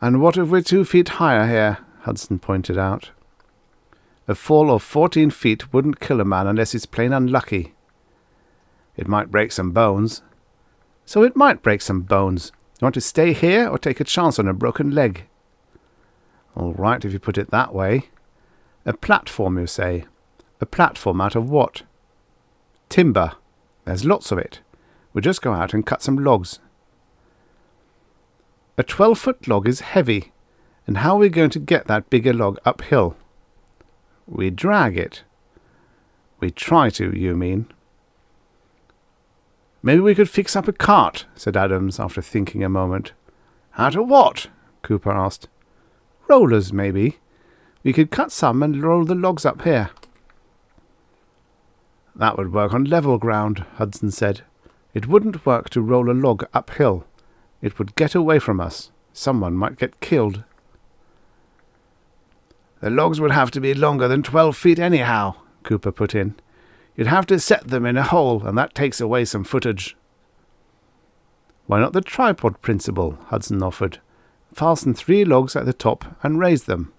And what if we're 2 feet higher here? Hudson pointed out. A fall of 14 feet wouldn't kill a man unless he's plain unlucky. It might break some bones. So it might break some bones. You want to stay here or take a chance on a broken leg? All right, if you put it that way. A platform, you say. A platform out of what? Timber. There's lots of it. We'll just go out and cut some logs. A 12-foot log is heavy. And how are we going to get that bigger log uphill? We drag it. We try to, you mean? Maybe we could fix up a cart, said Adams after thinking a moment. Out of what? Cooper asked. Rollers, maybe. We could cut some and roll the logs up here. That would work on level ground, Hudson said. It wouldn't work to roll a log uphill. It would get away from us. Someone might get killed. The logs would have to be longer than 12 feet anyhow, Cooper put in. You'd have to set them in a hole, and that takes away some footage. Why not the tripod principle? Hudson offered. Fasten 3 logs at the top and raise them.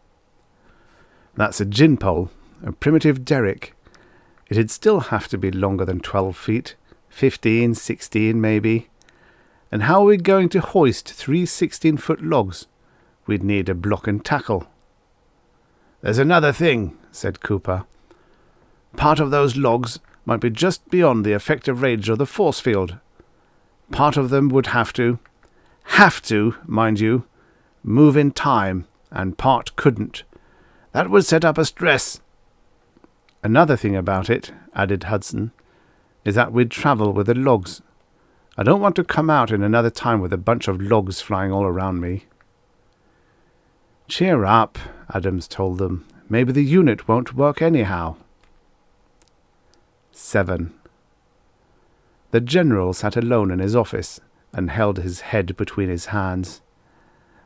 That's a gin pole, a primitive derrick. It'd still have to be longer than 12 feet, 15, 16 maybe. And how are we going to hoist 3 16-foot logs? We'd need a block and tackle. There's another thing, said Cooper. Part of those logs might be just beyond the effective range of the force field. Part of them would have to, mind you, move in time, and part couldn't. That would set up a stress. Another thing about it, added Hudson, is that we'd travel with the logs. I don't want to come out in another time with a bunch of logs flying all around me. Cheer up, Adams told them. Maybe the unit won't work anyhow. 7. The general sat alone in his office and held his head between his hands.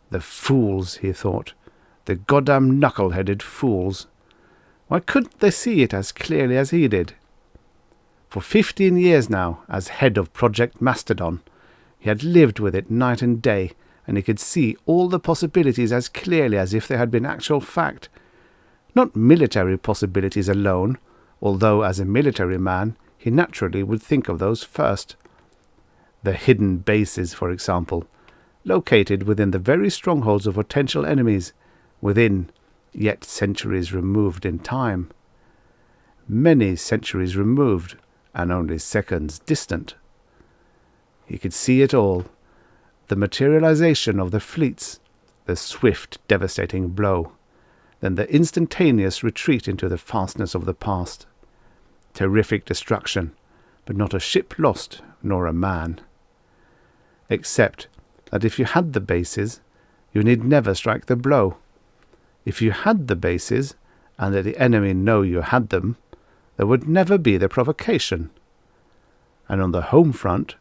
The fools, he thought. The goddamn knuckle-headed fools. Why couldn't they see it as clearly as he did? For 15 years now, as head of Project Mastodon, he had lived with it night and day, and he could see all the possibilities as clearly as if they had been actual fact. Not military possibilities alone, although as a military man he naturally would think of those first. The hidden bases, for example, located within the very strongholds of potential enemies, within, yet centuries removed in time. Many centuries removed, and only seconds distant. He could see it all. The materialization of the fleets, the swift, devastating blow, then the instantaneous retreat into the fastness of the past. Terrific destruction, but not a ship lost, nor a man. Except that if you had the bases, you need never strike the blow. If you had the bases, and let the enemy know you had them, there would never be the provocation. And on the home front,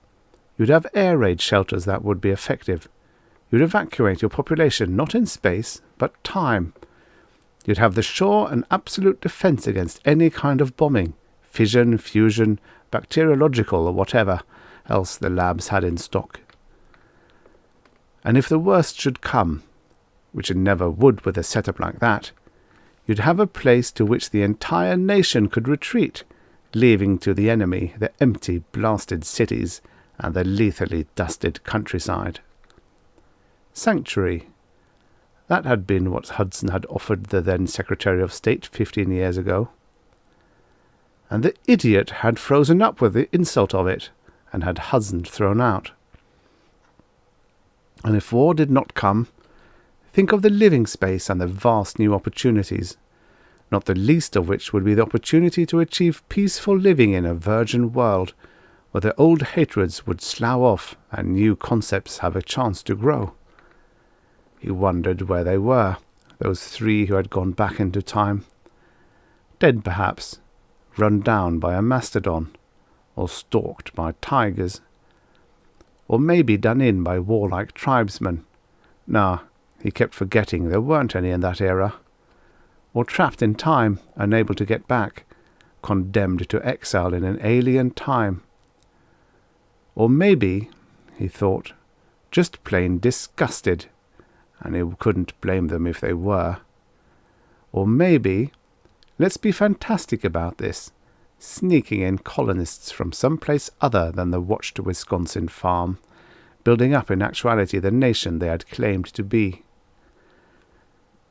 you'd have air raid shelters that would be effective. You'd evacuate your population not in space, but time. You'd have the sure and absolute defense against any kind of bombing, fission, fusion, bacteriological, or whatever else the labs had in stock. And if the worst should come, which it never would with a setup like that, you'd have a place to which the entire nation could retreat, leaving to the enemy the empty, blasted cities and the lethally dusted countryside. Sanctuary. That had been what Hudson had offered the then Secretary of State 15 years ago. And the idiot had frozen up with the insult of it, and had Hudson thrown out. And if war did not come, think of the living space and the vast new opportunities, not the least of which would be the opportunity to achieve peaceful living in a virgin world, where the old hatreds would slough off and new concepts have a chance to grow. He wondered where they were, those three who had gone back into time. Dead perhaps, run down by a mastodon, or stalked by tigers, or maybe done in by warlike tribesmen. Nah, he kept forgetting there weren't any in that era. Or trapped in time, unable to get back, condemned to exile in an alien time. Or maybe, he thought, just plain disgusted, and he couldn't blame them if they were. Or maybe, let's be fantastic about this, sneaking in colonists from some place other than the watched Wisconsin farm, building up in actuality the nation they had claimed to be.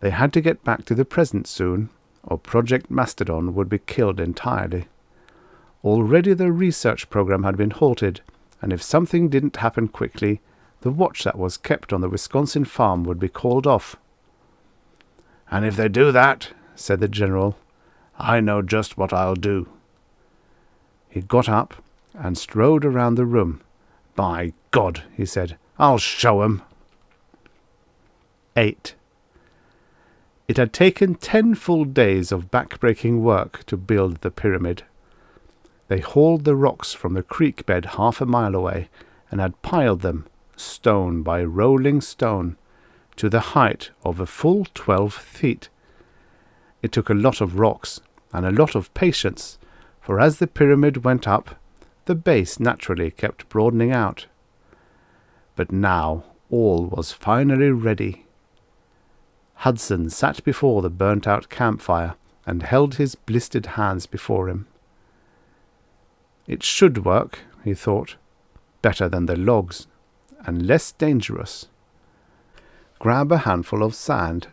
They had to get back to the present soon, or Project Mastodon would be killed entirely. Already the research program had been halted, and if something didn't happen quickly, the watch that was kept on the Wisconsin farm would be called off. "And if they do that," said the general, "I know just what I'll do." He got up and strode around the room. "By God," he said, "I'll show 'em." 8. It had taken 10 full days of back-breaking work to build the pyramid. They hauled the rocks from the creek bed half a mile away and had piled them, stone by rolling stone, to the height of a full 12 feet. It took a lot of rocks and a lot of patience, for as the pyramid went up, the base naturally kept broadening out. But now all was finally ready. Hudson sat before the burnt-out campfire and held his blistered hands before him. It should work, he thought, better than the logs, and less dangerous. Grab a handful of sand.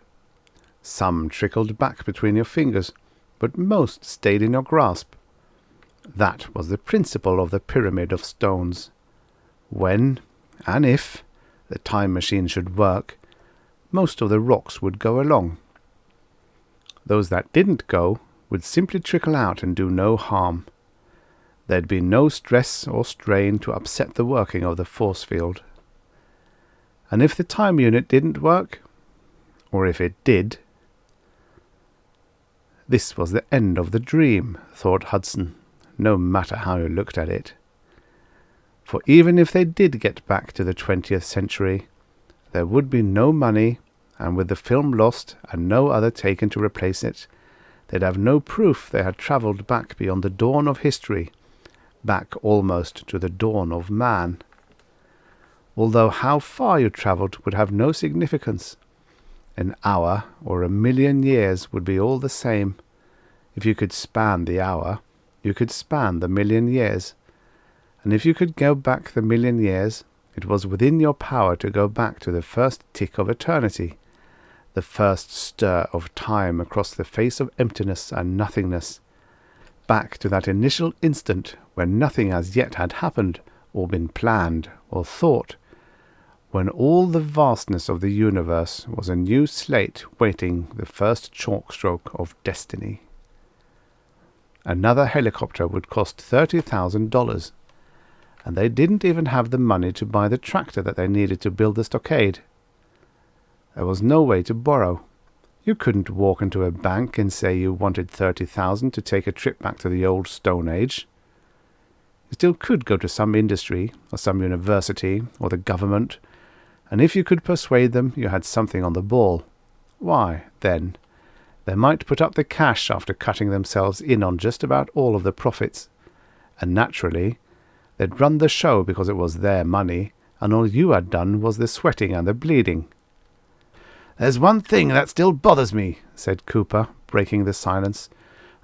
Some trickled back between your fingers, but most stayed in your grasp. That was the principle of the pyramid of stones. When, and if, the time machine should work, most of the rocks would go along. Those that didn't go would simply trickle out and do no harm. There'd be no stress or strain to upset the working of the force field. And if the time unit didn't work, or if it did... This was the end of the dream, thought Hudson, no matter how you looked at it. For even if they did get back to the 20th century, there would be no money, and with the film lost and no other taken to replace it, they'd have no proof they had travelled back beyond the dawn of history, back almost to the dawn of man. Although how far you travelled would have no significance. An hour or 1,000,000 years would be all the same. If you could span the hour, you could span the 1,000,000 years. And if you could go back the 1,000,000 years, it was within your power to go back to the first tick of eternity, the first stir of time across the face of emptiness and nothingness, back to that initial instant when nothing as yet had happened, or been planned, or thought, when all the vastness of the universe was a new slate waiting the first chalk stroke of destiny. Another helicopter would cost $30,000, and they didn't even have the money to buy the tractor that they needed to build the stockade. There was no way to borrow. You couldn't walk into a bank and say you wanted $30,000 to take a trip back to the old Stone Age. You still could go to some industry, or some university, or the government, and if you could persuade them you had something on the ball, why, then, They might put up the cash after cutting themselves in on just about all of the profits. And naturally, they'd run the show because it was their money, and all you had done was the sweating and the bleeding. "There's one thing that still bothers me," said Cooper, breaking the silence.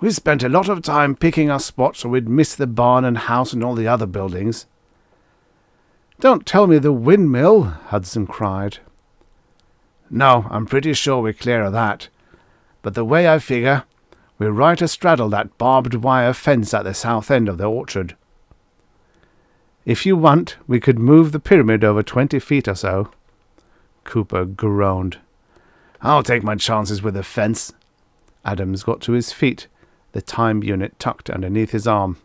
"We spent a lot of time picking our spots so we'd miss the barn and house and all the other buildings." "Don't tell me the windmill," Hudson cried. "No, I'm pretty sure we're clear of that. But the way I figure, we're right astraddle that barbed wire fence at the south end of the orchard." "If you want, we could move the pyramid over 20 feet or so." Cooper groaned. "I'll take my chances with the fence." Adams got to his feet, the time unit tucked underneath his arm.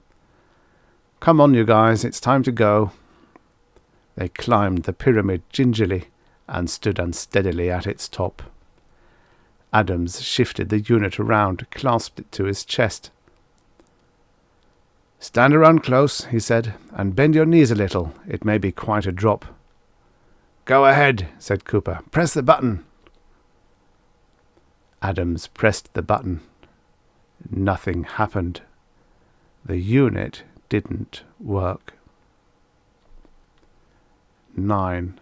"Come on, you guys, it's time to go." They climbed the pyramid gingerly and stood unsteadily at its top. Adams shifted the unit around, clasped it to his chest. "Stand around close," he said, "and bend your knees a little. It may be quite a drop." "Go ahead," said Cooper. "Press the button." Adams pressed the button. Nothing happened. The unit didn't work. 9.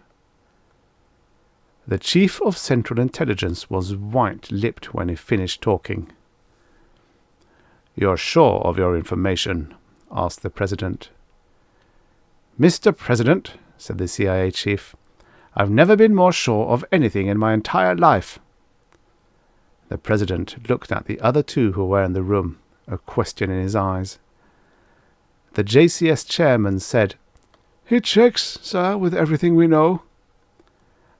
The Chief of Central Intelligence was white-lipped when he finished talking. "You're sure of your information?" asked the President. "Mr. President," said the CIA chief, "I've never been more sure of anything in my entire life." The President looked at the other two who were in the room, a question in his eyes. The JCS chairman said, "He checks, sir, with everything we know."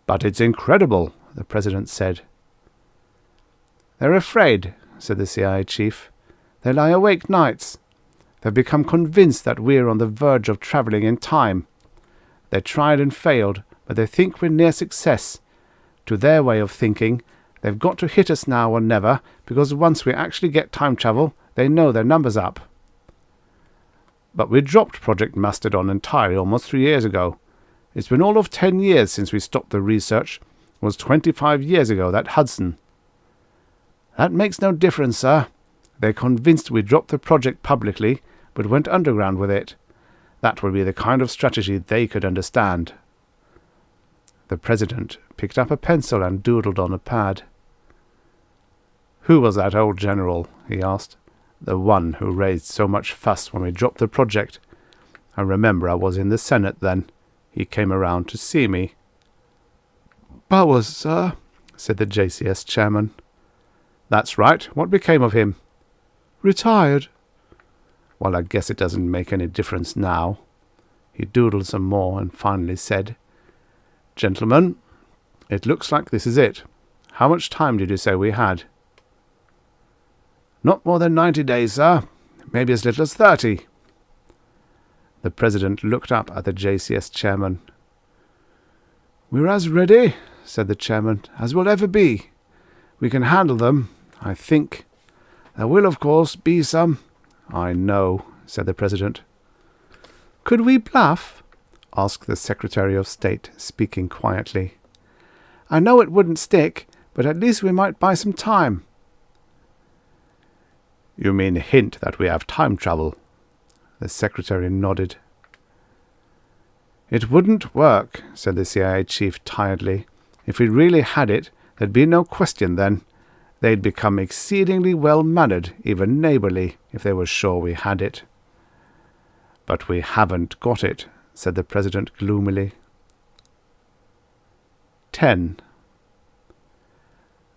"But it's incredible," the President said. "They're afraid," said the CIA chief. "They lie awake nights. They've become convinced that we're on the verge of travelling in time. They tried and failed, but they think we're near success. To their way of thinking, they've got to hit us now or never, because once we actually get time travel, they know their number's up." "But we dropped Project Mastodon entirely almost 3 years ago. It's been all of 10 years since we stopped the research. It was 25 years ago, that Hudson." "That makes no difference, sir. They're convinced we dropped the project publicly, but went underground with it. That would be the kind of strategy they could understand." The President picked up a pencil and doodled on a pad. "Who was that old general?" he asked. "The one who raised so much fuss when we dropped the project. I remember I was in the Senate then. He came around to see me." "Powers, sir," said the JCS chairman. "That's right. What became of him?" "Retired." "Well, I guess it doesn't make any difference now." He doodled some more and finally said, "Gentlemen, it looks like this is it. How much time did you say we had?" "Not more than 90 days, sir. Maybe as little as 30. The President looked up at the JCS chairman. "We're as ready," said the chairman, "as we'll ever be. We can handle them, I think. There will, of course, be some—" "I know," said the President. "Could we bluff?" asked the Secretary of State, speaking quietly. "I know it wouldn't stick, but at least we might buy some time." "You mean hint that we have time travel?" The Secretary nodded. "It wouldn't work," said the CIA chief tiredly. "If we really had it, there'd be no question then. They'd become exceedingly well-mannered, even neighbourly, if they were sure we had it." "But we haven't got it," said the President gloomily. 10.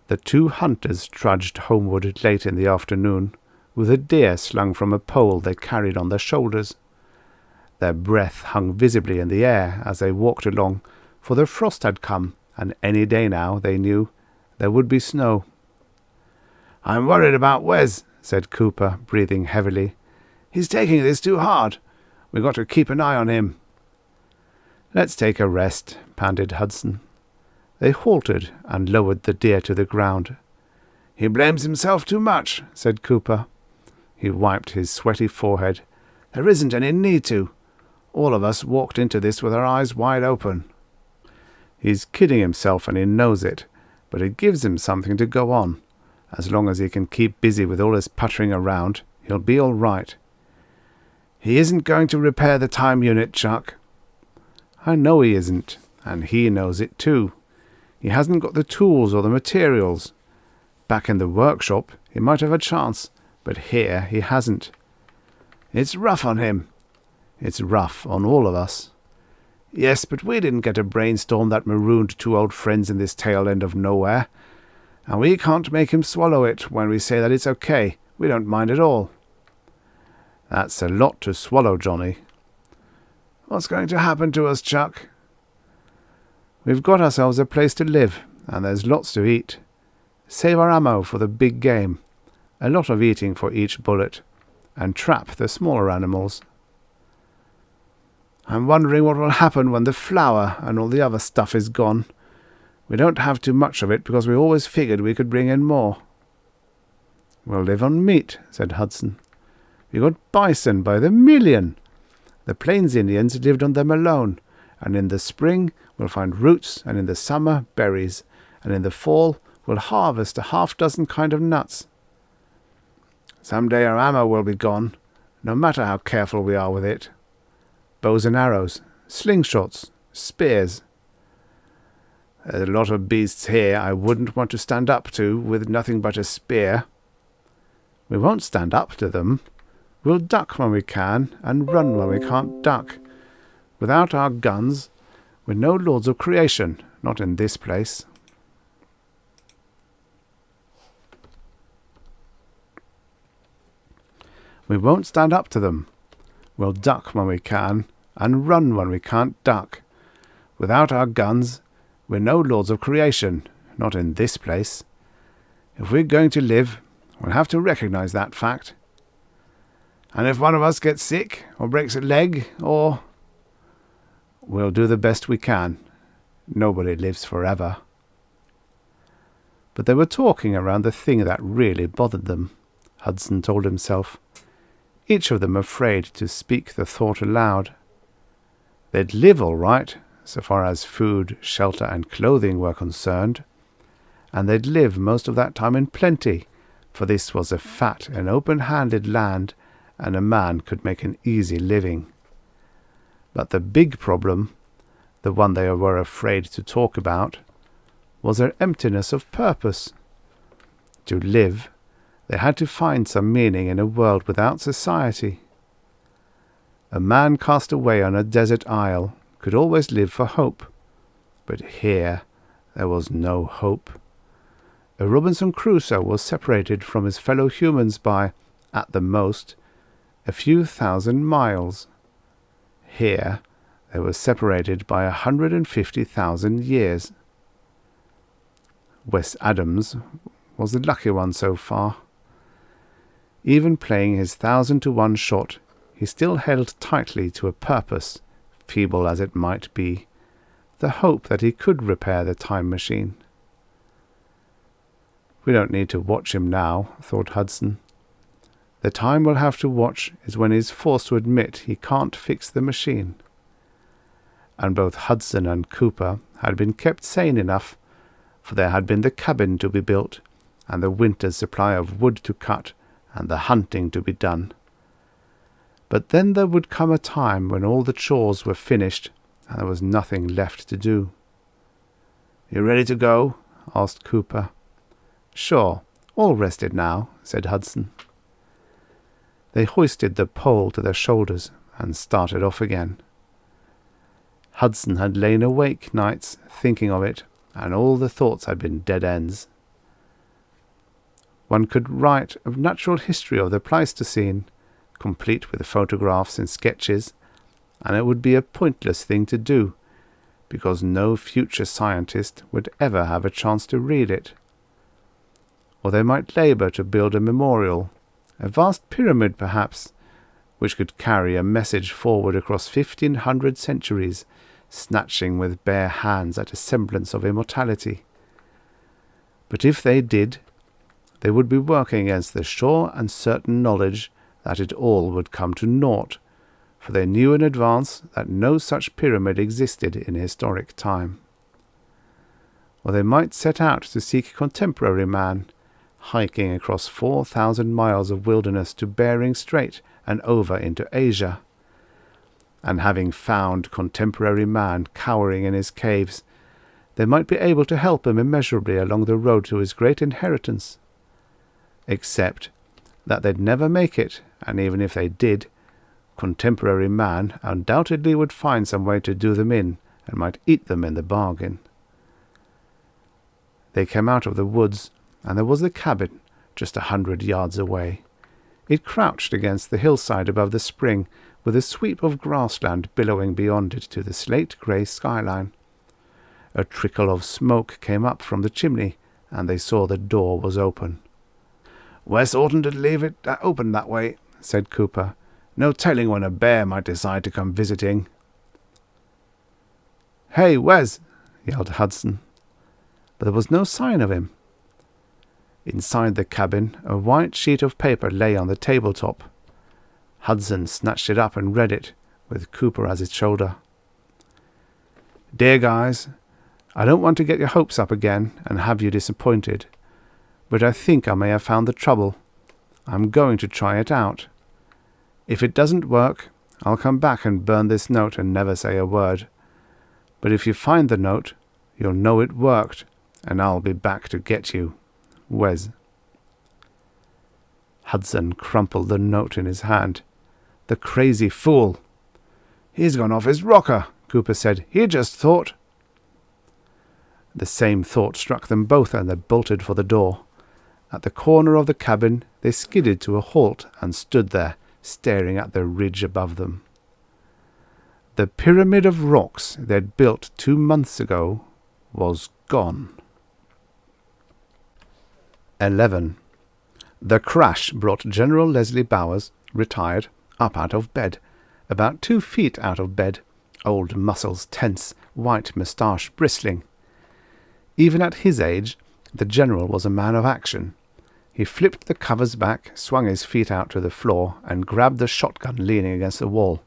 The two hunters trudged homeward late in the afternoon, with a deer slung from a pole they carried on their shoulders. Their breath hung visibly in the air as they walked along, for the frost had come, and any day now, they knew, there would be snow. "I'm worried about Wes," said Cooper, breathing heavily. "He's taking this too hard. We've got to keep an eye on him." "Let's take a rest," panted Hudson. They halted and lowered the deer to the ground. "He blames himself too much," said Cooper. He wiped his sweaty forehead. "There isn't any need to. All of us walked into this with our eyes wide open." "He's kidding himself and he knows it, but it gives him something to go on. As long as he can keep busy with all his puttering around, he'll be all right. He isn't going to repair the time unit, Chuck. I know he isn't, and he knows it too. He hasn't got the tools or the materials. Back in the workshop, he might have a chance, but here he hasn't. It's rough on him. It's rough on all of us. Yes, but we didn't get a brainstorm that marooned 2 old friends in this tail end of nowhere. And we can't make him swallow it when we say that it's okay. We don't mind at all. That's a lot to swallow, Johnny. What's going to happen to us, Chuck? We've got ourselves a place to live, and there's lots to eat. Save our ammo for the big game. A lot of eating for each bullet. And trap the smaller animals. I'm wondering what will happen when the flour and all the other stuff is gone. We don't have too much of it because we always figured we could bring in more. We'll live on meat, said Hudson. We got bison by the million. The Plains Indians lived on them alone, and in the spring we'll find roots, and in the summer berries, and in the fall we'll harvest a half-dozen kind of nuts. Some day our ammo will be gone, no matter how careful we are with it. Bows and arrows, slingshots, spears. There's a lot of beasts here I wouldn't want to stand up to with nothing but a spear. We won't stand up to them. We'll duck when we can, and run when we can't duck. Without our guns, we're no lords of creation, not in this place. We won't stand up to them. We'll duck when we can, and run when we can't duck. Without our guns, we're no lords of creation, not in this place. If we're going to live, we'll have to recognize that fact. And if one of us gets sick, or breaks a leg, or... we'll do the best we can. Nobody lives forever. But they were talking around the thing that really bothered them, Hudson told himself. Each of them afraid to speak the thought aloud. They'd live all right, so far as food, shelter, and clothing were concerned. And they'd live most of that time in plenty, for this was a fat and open-handed land, and a man could make an easy living. But the big problem, the one they were afraid to talk about, was their emptiness of purpose. To live, they had to find some meaning in a world without society. A man cast away on a desert isle could always live for hope, but here there was no hope. A Robinson Crusoe was separated from his fellow humans by, at the most, a few thousand miles. Here they were separated by 150,000 years. Wes Adams was the lucky one so far. Even playing his 1,000-to-1 shot, he still held tightly to a purpose, feeble as it might be, the hope that he could repair the time machine. We don't need to watch him now, thought Hudson. The time we'll have to watch is when he's forced to admit he can't fix the machine. And both Hudson and Cooper had been kept sane enough, for there had been the cabin to be built, and the winter's supply of wood to cut, and the hunting to be done. But then there would come a time when all the chores were finished, and there was nothing left to do. "You ready to go?" asked Cooper. "Sure, all rested now," said Hudson. They hoisted the pole to their shoulders and started off again. Hudson had lain awake nights thinking of it, and all the thoughts had been dead ends. One could write a natural history of the Pleistocene, complete with photographs and sketches, and it would be a pointless thing to do, because no future scientist would ever have a chance to read it. Or they might labour to build a memorial, a vast pyramid perhaps, which could carry a message forward across 1,500 centuries, snatching with bare hands at a semblance of immortality. But if they did, they would be working against the sure and certain knowledge that it all would come to naught, for they knew in advance that no such pyramid existed in historic time. Or they might set out to seek contemporary man, hiking across 4,000 miles of wilderness to Bering Strait and over into Asia. And having found contemporary man cowering in his caves, they might be able to help him immeasurably along the road to his great inheritance. Except that they'd never make it, and even if they did, contemporary man undoubtedly would find some way to do them in, and might eat them in the bargain. They came out of the woods, and there was the cabin, just 100 yards away. It crouched against the hillside above the spring, with a sweep of grassland billowing beyond it to the slate-grey skyline. A trickle of smoke came up from the chimney, and they saw the door was open. "Wes oughtn't to leave it open that way," said Cooper. "No telling when a bear might decide to come visiting." "Hey, Wes!" yelled Hudson. But there was no sign of him. Inside the cabin, a white sheet of paper lay on the tabletop. Hudson snatched it up and read it, with Cooper at his shoulder. "Dear guys, I don't want to get your hopes up again and have you disappointed, but I think I may have found the trouble. I'm going to try it out. If it doesn't work, I'll come back and burn this note and never say a word. But if you find the note, you'll know it worked, and I'll be back to get you. Wes." Hudson crumpled the note in his hand. "The crazy fool!" "He's gone off his rocker," Cooper said. "He just thought—" The same thought struck them both, and they bolted for the door. At the corner of the cabin they skidded to a halt and stood there, staring at the ridge above them. The pyramid of rocks they'd built 2 months ago was gone. 11. The crash brought General Leslie Bowers, retired, up out of bed, about 2 feet out of bed, old muscles tense, white moustache bristling. Even at his age, the general was a man of action. He flipped the covers back, swung his feet out to the floor, and grabbed the shotgun leaning against the wall.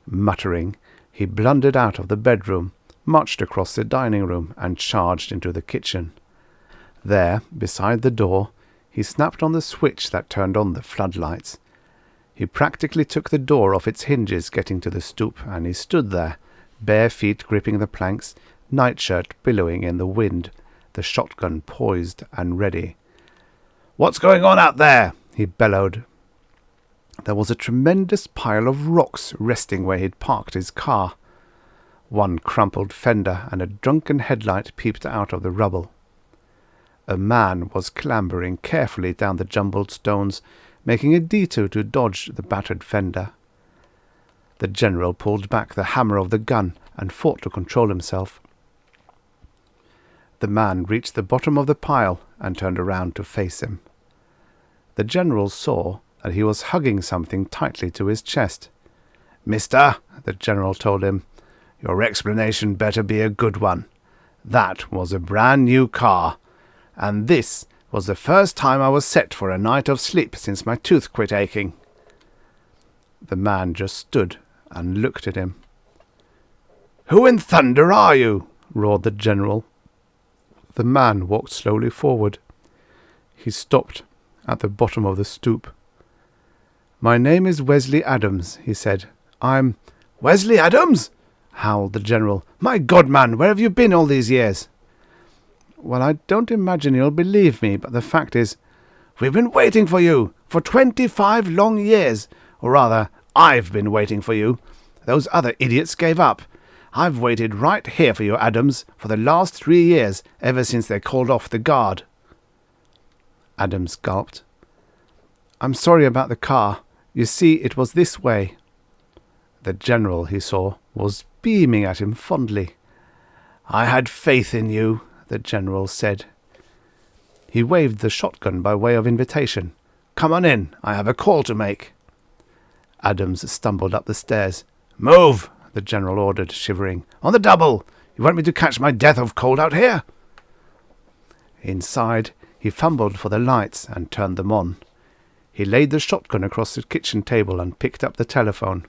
Muttering, he blundered out of the bedroom, marched across the dining room, and charged into the kitchen. There, beside the door, he snapped on the switch that turned on the floodlights. He practically took the door off its hinges getting to the stoop, and he stood there, bare feet gripping the planks, nightshirt billowing in the wind, the shotgun poised and ready. "What's going on out there?" he bellowed. There was a tremendous pile of rocks resting where he'd parked his car. One crumpled fender and a drunken headlight peeped out of the rubble. A man was clambering carefully down the jumbled stones, making a detour to dodge the battered fender. The general pulled back the hammer of the gun and fought to control himself. The man reached the bottom of the pile and turned around to face him. The general saw that he was hugging something tightly to his chest. "Mister," the general told him, "your explanation better be a good one. That was a brand new car, and this was the first time I was set for a night of sleep since my tooth quit aching." The man just stood and looked at him. "Who in thunder are you?" roared the general. The man walked slowly forward. He stopped at the bottom of the stoop. "My name is Wesley Adams," he said. "I'm—" "Wesley Adams?" howled the general. "My God, man, where have you been all these years?" "Well, I don't imagine you'll believe me, but the fact is—" "We've been waiting for you for 25 long years. Or rather, I've been waiting for you. Those other idiots gave up. I've waited right here for you, Adams, for the last 3 years, ever since they called off the guard." Adams gulped. "I'm sorry about the car. You see, it was this way." The general, he saw, was beaming at him fondly. "I had faith in you," the general said. He waved the shotgun by way of invitation. "Come on in. I have a call to make." Adams stumbled up the stairs. "Move!" the general ordered, shivering. "On the double! You want me to catch my death of cold out here?" Inside, he fumbled for the lights and turned them on. He laid the shotgun across the kitchen table and picked up the telephone.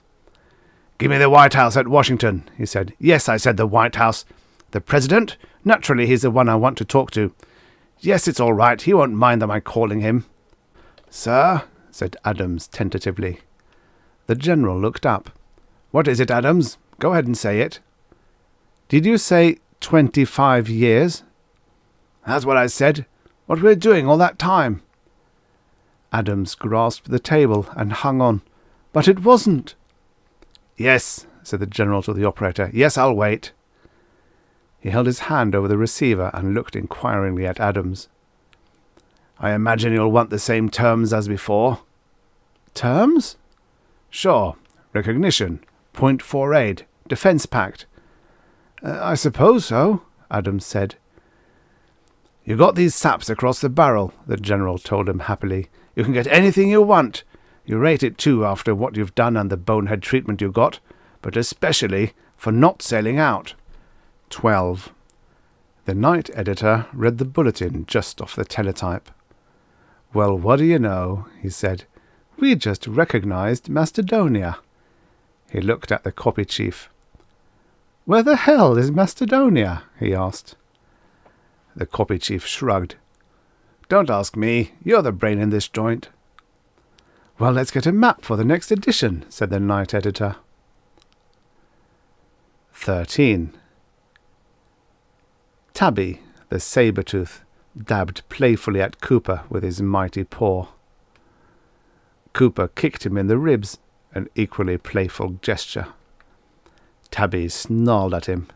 "Give me the White House at Washington," he said. "Yes, I said the White House. The President? Naturally, he's the one I want to talk to. Yes, it's all right. He won't mind that I'm calling him. Sir, said Adams tentatively. The General looked up. What is it, Adams? Go ahead and say it. Did you say 25 years? That's what I said. What were you doing all that time? Adams grasped the table and hung on. But it wasn't. Yes, said the General to the operator. Yes, I'll wait. He held his hand over the receiver and looked inquiringly at Adams. I imagine you'll want the same terms as before. Terms? Sure. Recognition. Point 48. Defence Pact. I suppose so, Adams said. You got these saps across the barrel, the General told him happily. You can get anything you want. You rate it too after what you've done and the bonehead treatment you got, but especially for not sailing out. 12. The night editor read the bulletin just off the teletype. Well, what do you know, he said. We just recognized Mastodonia. He looked at the copy chief. Where the hell is Mastodonia? He asked. The copy chief shrugged. Don't ask me. You're the brain in this joint. Well, let's get a map for the next edition, said the night editor. 13. Tabby, the saber-tooth, dabbed playfully at Cooper with his mighty paw. Cooper kicked him in the ribs, an equally playful gesture. Tabby snarled at him.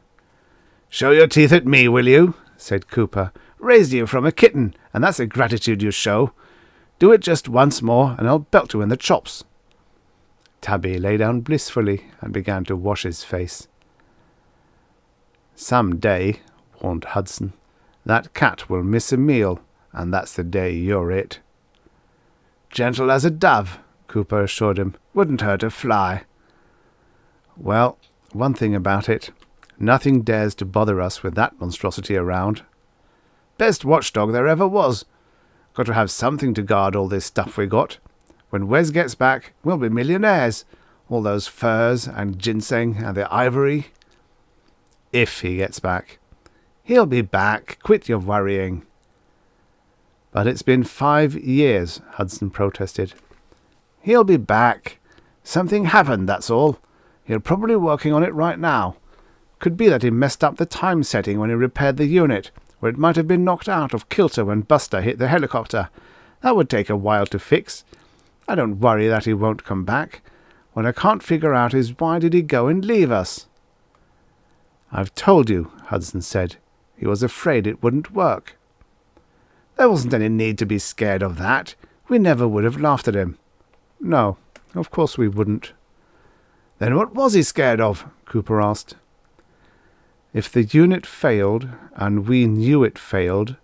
Show your teeth at me, will you? Said Cooper. Raised you from a kitten, and that's a gratitude you show. Do it just once more, and I'll belt you in the chops. Tabby lay down blissfully and began to wash his face. Some day, warned Hudson, that cat will miss a meal, and that's the day you're it. Gentle as a dove, Cooper assured him. Wouldn't hurt a fly. Well, one thing about it. Nothing dares to bother us with that monstrosity around. Best watchdog there ever was. Got to have something to guard all this stuff we got. When Wes gets back, we'll be millionaires. All those furs and ginseng and the ivory. If he gets back. He'll be back. Quit your worrying. But it's been 5 years, Hudson protested. He'll be back. Something happened, that's all. He's probably working on it right now. Could be that he messed up the time setting when he repaired the unit, or it might have been knocked out of kilter when Buster hit the helicopter. That would take a while to fix. I don't worry that he won't come back. What I can't figure out is why did he go and leave us? I've told you, Hudson said. He was afraid it wouldn't work. There wasn't any need to be scared of that. We never would have laughed at him. No, of course we wouldn't. Then what was he scared of? Cooper asked. If the unit failed, and we knew it failed,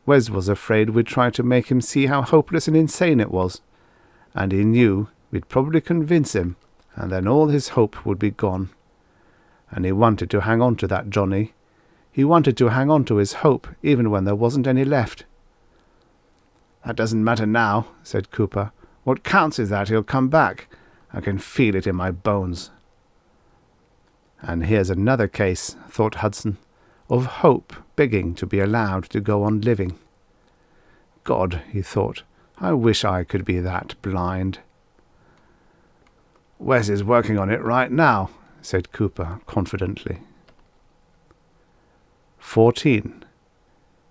Wes was afraid we'd try to make him see how hopeless and insane it was. And he knew we'd probably convince him, and then all his hope would be gone. And he wanted to hang on to that Johnny. He wanted to hang on to his hope, even when there wasn't any left. That doesn't matter now, said Cooper. What counts is that he'll come back. I can feel it in my bones. And here's another case, thought Hudson, of hope begging to be allowed to go on living. God, he thought, I wish I could be that blind. Wes is working on it right now, said Cooper confidently. 14.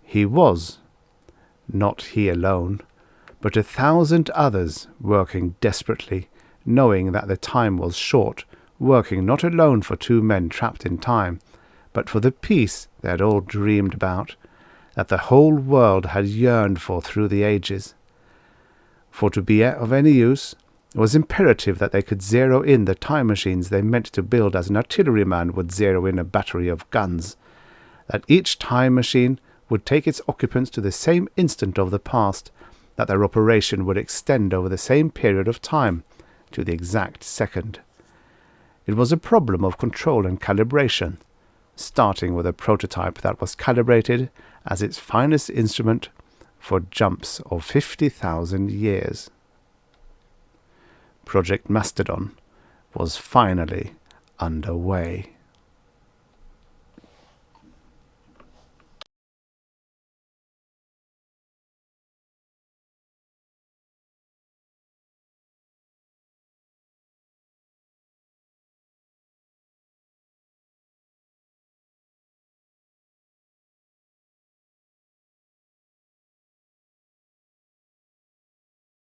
He was, not he alone, but 1,000 others working desperately, knowing that the time was short, working not alone for 2 men trapped in time, but for the peace they had all dreamed about, that the whole world had yearned for through the ages. For to be of any use, it was imperative that they could zero in the time machines they meant to build as an artilleryman would zero in a battery of guns, that each time machine would take its occupants to the same instant of the past, that their operation would extend over the same period of time, to the exact second. It was a problem of control and calibration, starting with a prototype that was calibrated as its finest instrument for jumps of 50,000 years. Project Mastodon was finally underway.